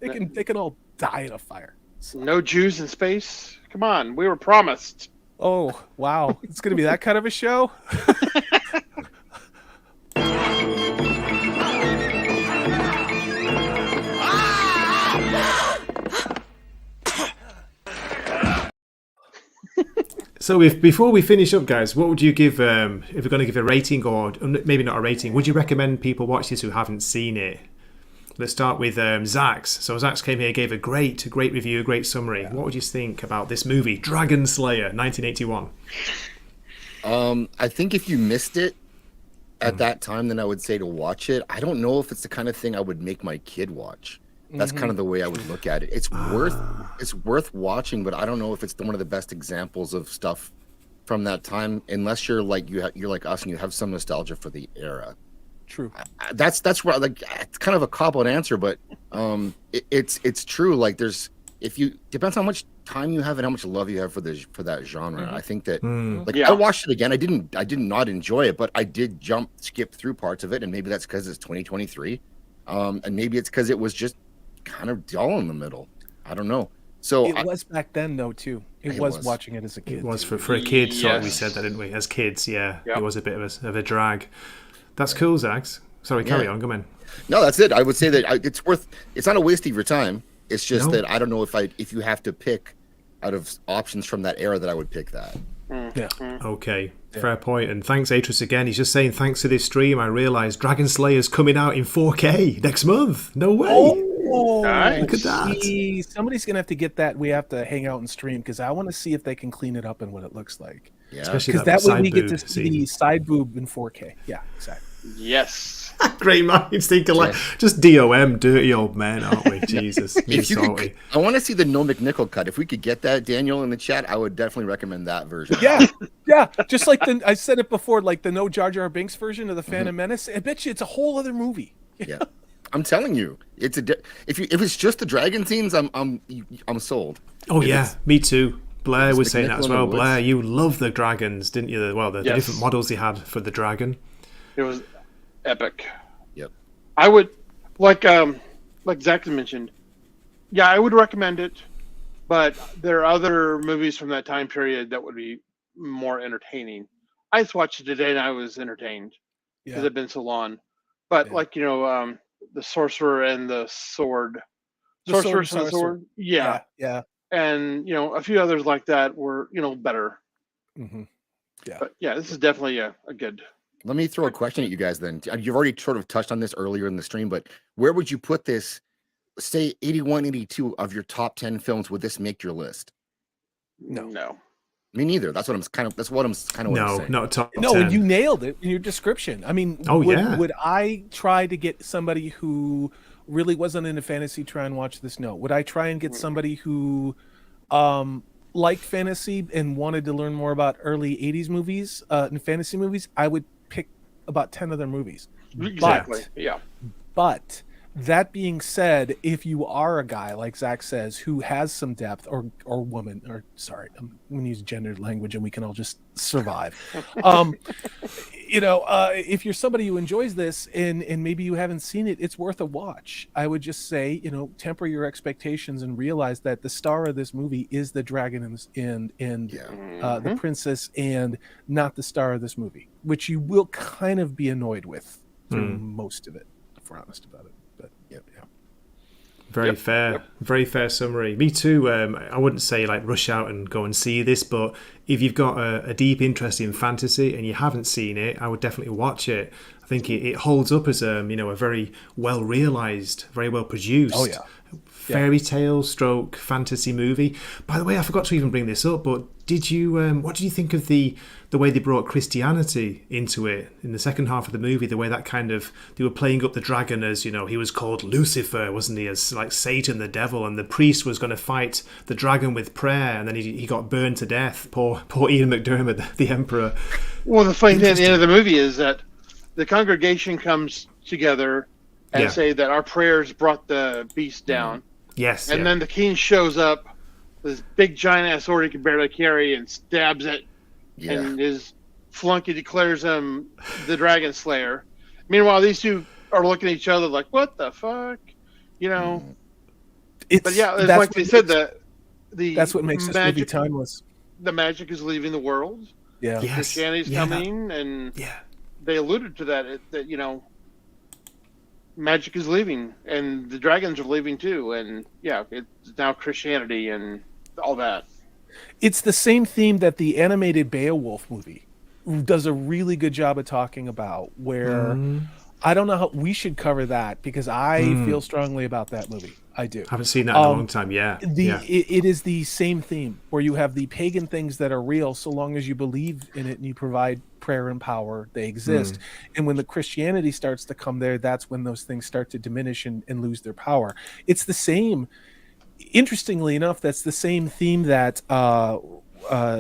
They can all die in a fire. No Jews in space. Come on, we were promised. Oh wow, it's gonna be that kind of a show. So before we finish up, guys, what would you give, if we're going to give a rating, or maybe not a rating, would you recommend people watch this who haven't seen it? Let's start with Zaxx. So Zaxx came here, gave a great review, a great summary. Yeah. What would you think about this movie, Dragonslayer, 1981? I think if you missed it at that time, then I would say to watch it. I don't know if it's the kind of thing I would make my kid watch. That's kind of the way I would look at it. It's worth watching, but I don't know if it's one of the best examples of stuff from that time, unless you're like you're like us and you have some nostalgia for the era. True. That's where it's kind of a cop-out answer, but it's true. Like depends how much time you have and how much love you have for that genre. I think that I watched it again. I did not enjoy it, but I did skip through parts of it, and maybe that's because it's 2023, and maybe it's because it was just kind of dull in the middle. I don't know. So it was back then though too. It was watching it as a kid. It was for a kid. So we said that, didn't we? As kids, it was a bit of a drag. That's cool, Zaxx. Sorry, carry on. Come on. No, that's it. I would say that it's not a waste of your time. It's just that I don't know if you have to pick out of options from that era that I would pick that. Yeah. Okay. Fair point. And thanks, Atris, again. He's just saying, thanks to this stream, I realised Dragon Slayer's coming out in 4K next month. No way. Look at that. See, somebody's gonna have to get that. We have to hang out and stream because I want to see if they can clean it up and what it looks like. Yeah, Especially Because that way side we get to boob see scene. the side boob in 4K. Yeah, exactly. Yes. Great minds think alike. Just DOM, dirty old men, aren't we? Jesus, me if you salty. could, I want to see the No McNichol cut. If we could get that, Daniel, in the chat, I would definitely recommend that version. Yeah, yeah. Just like I said it before, like the no Jar Jar Binks version of the Phantom Menace. I bet you it's a whole other movie. Yeah, I'm telling you, it's if it's just the dragon scenes, I'm sold. Oh If yeah, it's- me too. Blair it's was saying that McNichol as in the well. woods. Blair, you love the dragons, didn't you? The Yes. different models they had for the dragon. It was epic. Yep. I would like Zaxx mentioned. Yeah, I would recommend it, but there are other movies from that time period that would be more entertaining. I just watched it today and I was entertained because Yeah. it'd been so long. But Yeah. like the Sorcerer and the Sword, The Sword Sorceress and and the Sword, Yeah, yeah. and a few others like that were better. Mm-hmm. But yeah, this is definitely a good. Let me throw a question at you guys then. You've already sort of touched on this earlier in the stream, but where would you put this? Say 81, 82 of your top 10 films. Would this make your list? No. Me neither. That's what I'm kind of No, saying. not a top No, 10. and you nailed it in your description. I mean, Oh, yeah. would I try to get somebody who really wasn't into fantasy try and watch this? No. Would I try and get somebody who liked fantasy and wanted to learn more about early 80s movies and fantasy movies? I would pick about 10 of their movies. Exactly. Yeah. But that being said, if you are a guy like Zaxx says who has some depth, or woman, or sorry, I'm going to use gendered language and we can all just survive. If you're somebody who enjoys this and maybe you haven't seen it, it's worth a watch. I would just say, temper your expectations and realize that the star of this movie is the dragon and the princess, and not the star of this movie, which you will kind of be annoyed with through most of it, if we're honest about it. But yeah. Very fair summary. Me too. I wouldn't say like rush out and go and see this, but if you've got a deep interest in fantasy and you haven't seen it, I would definitely watch it. I think it holds up as a very well realized, very well produced fairy tale stroke fantasy movie. By the way, I forgot to even bring this up, but what did you think of the way they brought Christianity into it in the second half of the movie? The way that they were playing up the dragon as, he was called Lucifer, wasn't he, as like Satan, the devil, and the priest was going to fight the dragon with prayer, and then he got burned to death. Poor Ian McDermott, the emperor. Well, the funny thing at the end of the movie is that the congregation comes together and say that our prayers brought the beast down. Yes. And then the king shows up, this big giant ass sword he can barely carry, and stabs it. Yeah. And his flunky declares him the Dragon Slayer. Meanwhile, these two are looking at each other like, "What the fuck?" But yeah, it's like they said that's what makes this movie timeless. The magic is leaving the world. Yeah. Yes. Christianity's coming, and they alluded to that magic is leaving, and the dragons are leaving too, and it's now Christianity and all that. It's the same theme that the animated Beowulf movie does a really good job of talking about, where I don't know how we should cover that because I feel strongly about that movie. I do. Haven't seen that in a long time. It is the same theme where you have the pagan things that are real so long as you believe in it and you provide prayer and power, they exist. And when the Christianity starts to come there, that's when those things start to diminish and lose their power. It's the same. Interestingly enough, that's the same theme that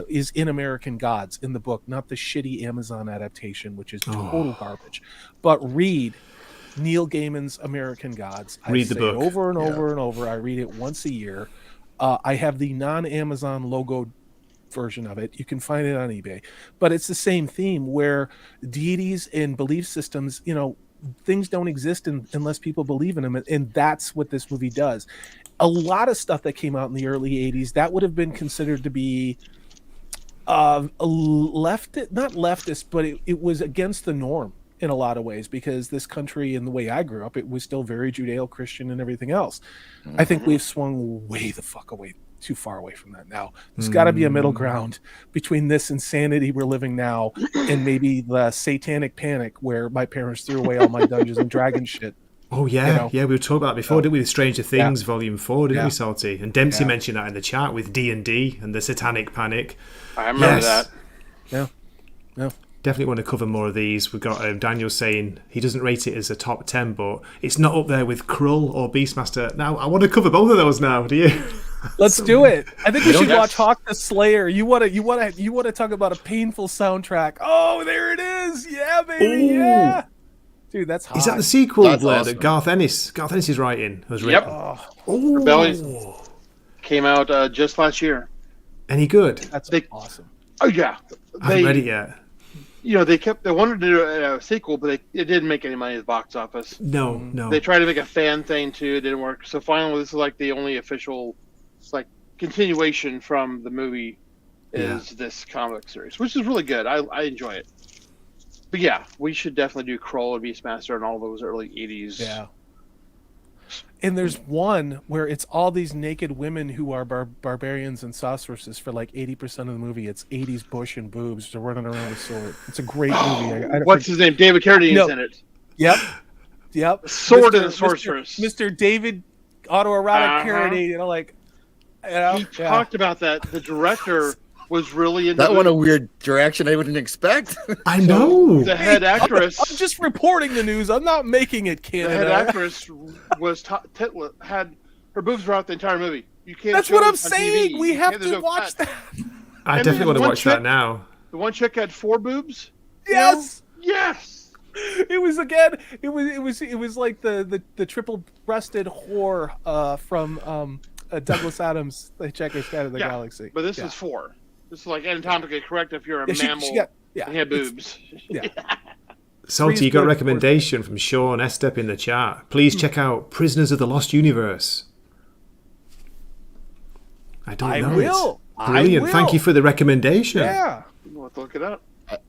is in American Gods in the book, not the shitty Amazon adaptation, which is total garbage. But read Neil Gaiman's American Gods. Read the book over and over and over. I read it once a year. I have the non-Amazon logoed version of it. You can find it on eBay. But it's the same theme where deities and belief systems, things don't exist unless people believe in them. And that's what this movie does. A lot of stuff that came out in the early 80s, that would have been considered to be not leftist, but it was against the norm in a lot of ways, because this country and the way I grew up, it was still very Judeo-Christian and everything else. I think we've swung way the fuck away, too far away from that now. There's got to be a middle ground between this insanity we're living now and maybe the satanic panic where my parents threw away all my Dungeons and Dragons shit Oh yeah, You know? yeah. We were talking about that before, didn't we? With Stranger Things, Volume 4, didn't Yeah. we, Salty? And Dempsey Yeah. mentioned that in the chat with D&D and the Satanic Panic. I remember that. Yeah. Yeah. Definitely want to cover more of these. We've got Daniel saying he doesn't rate it as a top 10, but it's not up there with Krull or Beastmaster. Now, I want to cover both of those now. Do you? Let's do it. I think we should Yes. watch Hawk the Slayer. You want to talk about a painful soundtrack? Oh, there it is. Yeah, baby. Ooh. Yeah. Dude, that's hot. Is that the sequel, That's Blair, awesome. that Garth Ennis is writing? Has Yep. written? Ooh. Rebellion came out just last year. Any good? That's They- awesome. Oh yeah, I haven't read it yet. they wanted to do a sequel, but it didn't make any money at the box office. No. They tried to make a fan thing too, it didn't work. So finally, this is like the only official, like continuation from the movie is this comic series, which is really good. I enjoy it. But yeah, we should definitely do Krull and Beastmaster and all those early '80s. Yeah. And there's one where it's all these naked women who are barbarians and sorceresses for like 80% of the movie. It's 80s bush and boobs. They're running around with sword. It's a great movie. I don't What's his name? David Carradine's No. in it. Yep. Sword and the Sorceress. Mr. David autoerotic Uh-huh. Carradine. He talked about that. The director was really into That went a weird direction I wouldn't expect. I know. the head actress. I'm just reporting the news. I'm not making it The head Canada. actress was had her boobs throughout the entire movie. You can't. That's show what I'm this on saying. TV. We You have can't- there's to no watch cut. that. I And definitely then want to one watch that chick- now. The one chick had 4 boobs. Yes. Yes. It was again. It was like the triple-breasted whore from Douglas Adams, The Hitchhiker's Guide to the Yeah. Galaxy. But this Yeah. is 4. This is like anatomically correct if you're a Yeah, she mammal got- yeah, and had it's- boobs. Yeah. Salty, Three's you got a good, recommendation from Sean Estep in the chat. Please check out Prisoners of the Lost Universe. I don't I know will. it. Brilliant. I Thank will. you for the recommendation. Yeah. We'll have to look it up.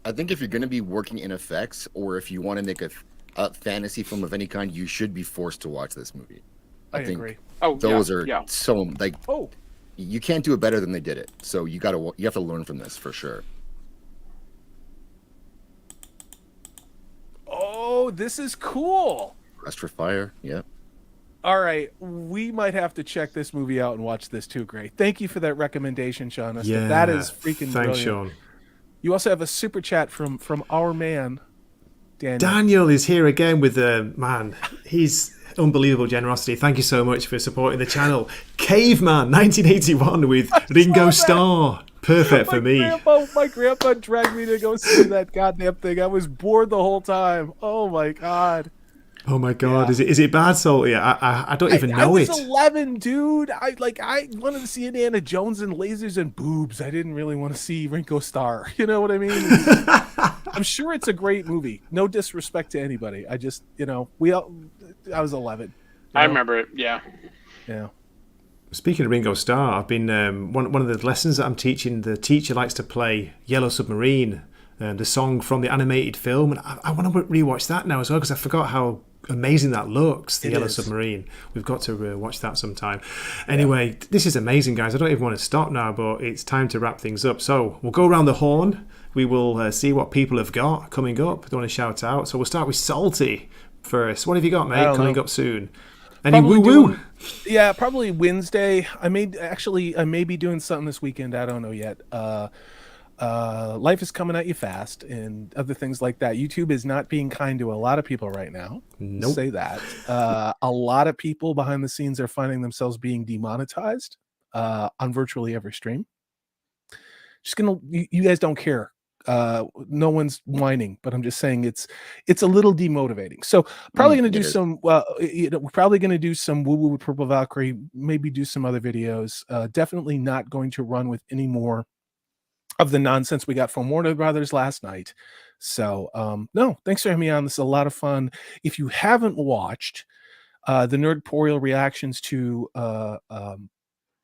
I think if you're going to be working in effects, or if you want to make a fantasy film of any kind, you should be forced to watch this movie. I think agree. Oh, those yeah, are yeah. so like Oh. you can't do it better than they did it. So you have to learn from this for sure. Oh, this is cool. Rest for Fire, yeah. All right, we might have to check this movie out and watch this too. Great, thank you for that recommendation, Sean. Yeah. That is freaking Thanks, brilliant. Sean. You also have a super chat from our man, Daniel. Daniel is here again with man. He's unbelievable generosity. Thank you so much for supporting the channel. Caveman 1981 with Ringo that. Starr. Perfect for me. My grandpa dragged me to go see that goddamn thing. I was bored the whole time. Oh my god. Oh my god, Yeah. is it bad, Salty? I don't even know I it. was 11, dude. I wanted to see Indiana Jones and lasers and boobs. I didn't really want to see Ringo Starr. You know what I mean? I'm sure it's a great movie. No disrespect to anybody. I just, I was 11. I remember it. Yeah. Yeah. Speaking of Ringo Starr, I've been one of the lessons that I'm teaching. The teacher likes to play Yellow Submarine, the song from the animated film, and I want to rewatch that now as well because I forgot how amazing that looks. The Yellow Submarine. We've got to watch that sometime. Anyway, this is amazing, guys. I don't even want to stop now, but it's time to wrap things up. So we'll go around the horn. We will see what people have got coming up. They want to shout out. So we'll start with Salty first. What have you got, mate? Coming up soon. Any Probably woo-woo? Yeah, probably Wednesday. I may be doing something this weekend. I don't know yet. Life is coming at you fast and other things like that. YouTube is not being kind to a lot of people right now. Nope. Say that. A lot of people behind the scenes are finding themselves being demonetized on virtually every stream. You guys don't care. No one's whining, but I'm just saying it's a little demotivating. So probably going to do some. We're probably going to do some woo woo with Purple Valkyrie. Maybe do some other videos. Definitely not going to run with any more of the nonsense we got from Warner Brothers last night. So no, thanks for having me on. This is a lot of fun. If you haven't watched the Nerdporial reactions to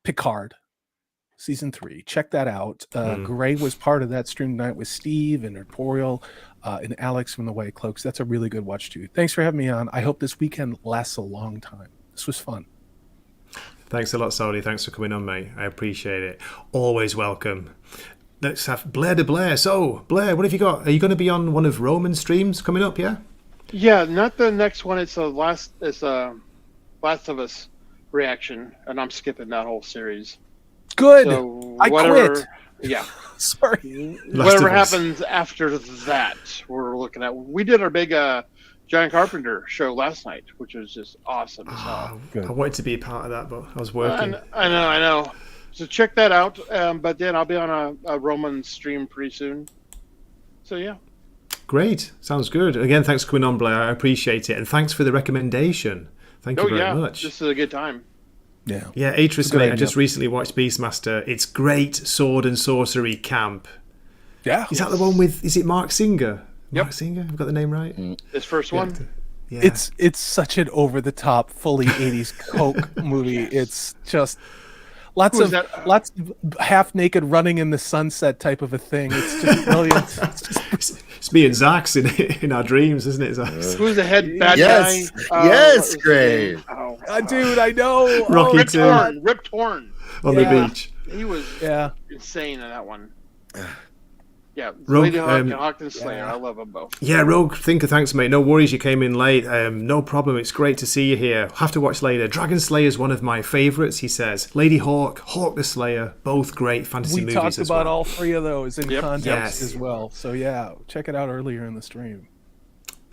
Picard Season 3, check that out. Gray was part of that stream tonight with Steve and Nerdporial and Alex from the White Cloaks. That's a really good watch too. Thanks for having me on. I hope this weekend lasts a long time. This was fun. Thanks a lot, Saudi. Thanks for coming on, mate. I appreciate it. Always welcome. Let's have Blair to Blair. So, Blair, what have you got? Are you going to be on one of Roman's streams coming up, yeah? Yeah, not the next one. It's a Last of Us reaction, and I'm skipping that whole series. Good. So I quit. Yeah. Sorry. Whatever happens after that, we're looking at. We did our big John Carpenter show last night, which was just awesome. I wanted to be a part of that, but I was working. I know. So check that out. But then I'll be on a Roman stream pretty soon. So yeah. Great. Sounds good. Again, thanks for coming on, Blair. I appreciate it. And thanks for the recommendation. Thank you very much. This is a good time. Yeah. Yeah, Atris, mate, I just recently watched Beastmaster. It's great sword and sorcery camp. Yeah. Is that the one with, is it Mark Singer? Yep. Mark Singer? I've got the name right? This first one? Yeah. It's such an over-the-top, fully 80s Coke movie. It's just lots of half-naked running in the sunset type of a thing. It's just brilliant. It's me and Zaxx in our dreams, isn't it, Zaxx? Who's the head bad guy? Yes, great. Dude, I know. Rocky Rip Torn. On the beach. He was insane in that one. Yeah, Rogue, Lady Hawk and Hawkins Slayer. I love them both. Yeah, Rogue Thinker, thanks, mate. No worries, you came in late. No problem. It's great to see you here. Have to watch later. Dragon Slayer is one of my favourites, he says. Lady Hawk, Hawk the Slayer, both great fantasy movies. We talked as about well. all three of those in context Yes. as well. So yeah, check it out earlier in the stream.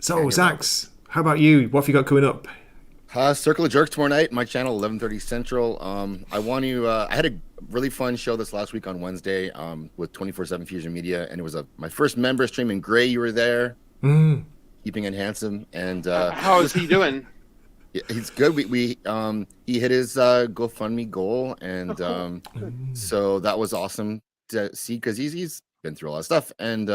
So, Zaxx, how about you? What have you got coming up? Circle of Jerks tomorrow night, my channel, 11:30 Central. I want to. I had a really fun show this last week on Wednesday with 24/7 Fusion Media, and it was my first member stream. And Gray, you were there, keeping it handsome. And how is he doing? He's good. We he hit his GoFundMe goal, and so that was awesome to see because he's been through a lot of stuff, and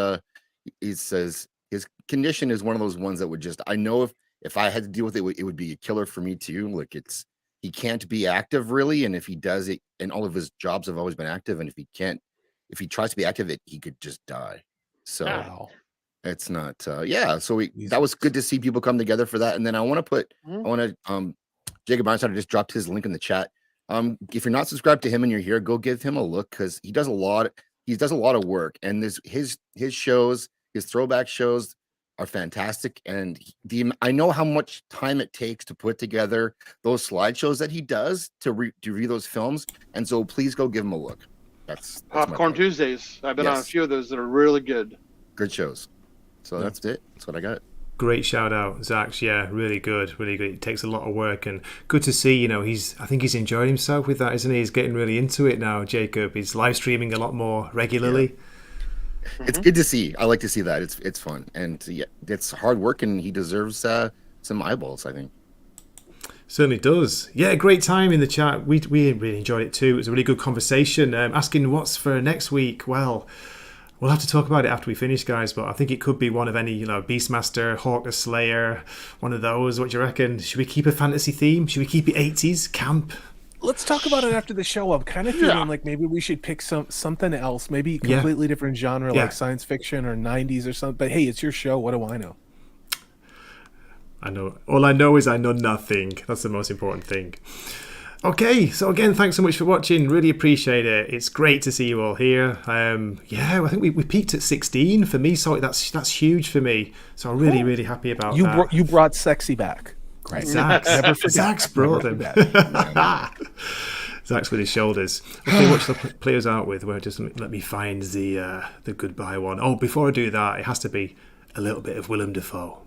he says his condition is one of those ones that would just I know if I had to deal with it, it would be a killer for me too. Like he can't be active really, and if he does it, and all of his jobs have always been active, and if he tries to be active, he could just die. So it's not. So that was good to see people come together for that. And then I want to Jacob Arnstein just dropped his link in the chat. If you're not subscribed to him and you're here, go give him a look because he does a lot. He does a lot of work, and his shows, his throwback shows, are fantastic, and I know how much time it takes to put together those slideshows that he does to review those films, and so please go give him a look. That's Popcorn Tuesdays. I've been on a few of those that are really good. Good shows. So that's it. That's what I got. Great shout out, Zaxx. Yeah, really good, really good. It takes a lot of work, and good to see. I think he's enjoying himself with that, isn't he? He's getting really into it now. Jacob, he's live streaming a lot more regularly. Yeah. It's good to see. I like to see that. It's fun, and it's hard work, and he deserves some eyeballs, I think. Certainly does. Yeah, great time in the chat. We really enjoyed it too. It was a really good conversation. Asking what's for next week. Well, we'll have to talk about it after we finish, guys. But I think it could be one of any, Beastmaster, Hawk the Slayer, one of those. What do you reckon? Should we keep a fantasy theme? Should we keep it 80s camp? Let's talk about it after the show. I'm kind of feeling like maybe we should pick something else, maybe a completely different genre, like science fiction or 90s or something. But hey, it's your show. What do I know? I know. All I know is I know nothing. That's the most important thing. Okay, so again, thanks so much for watching. Really appreciate it. It's great to see you all here. I think we peaked at 16 for me, so that's huge for me. So I'm really, really happy about that. You brought sexy back. Right. Zaxx brought them. Zaxx with his shoulders. Okay, what should I play us out with? Well, just let me find the goodbye one. Oh, before I do that, it has to be a little bit of Willem Dafoe.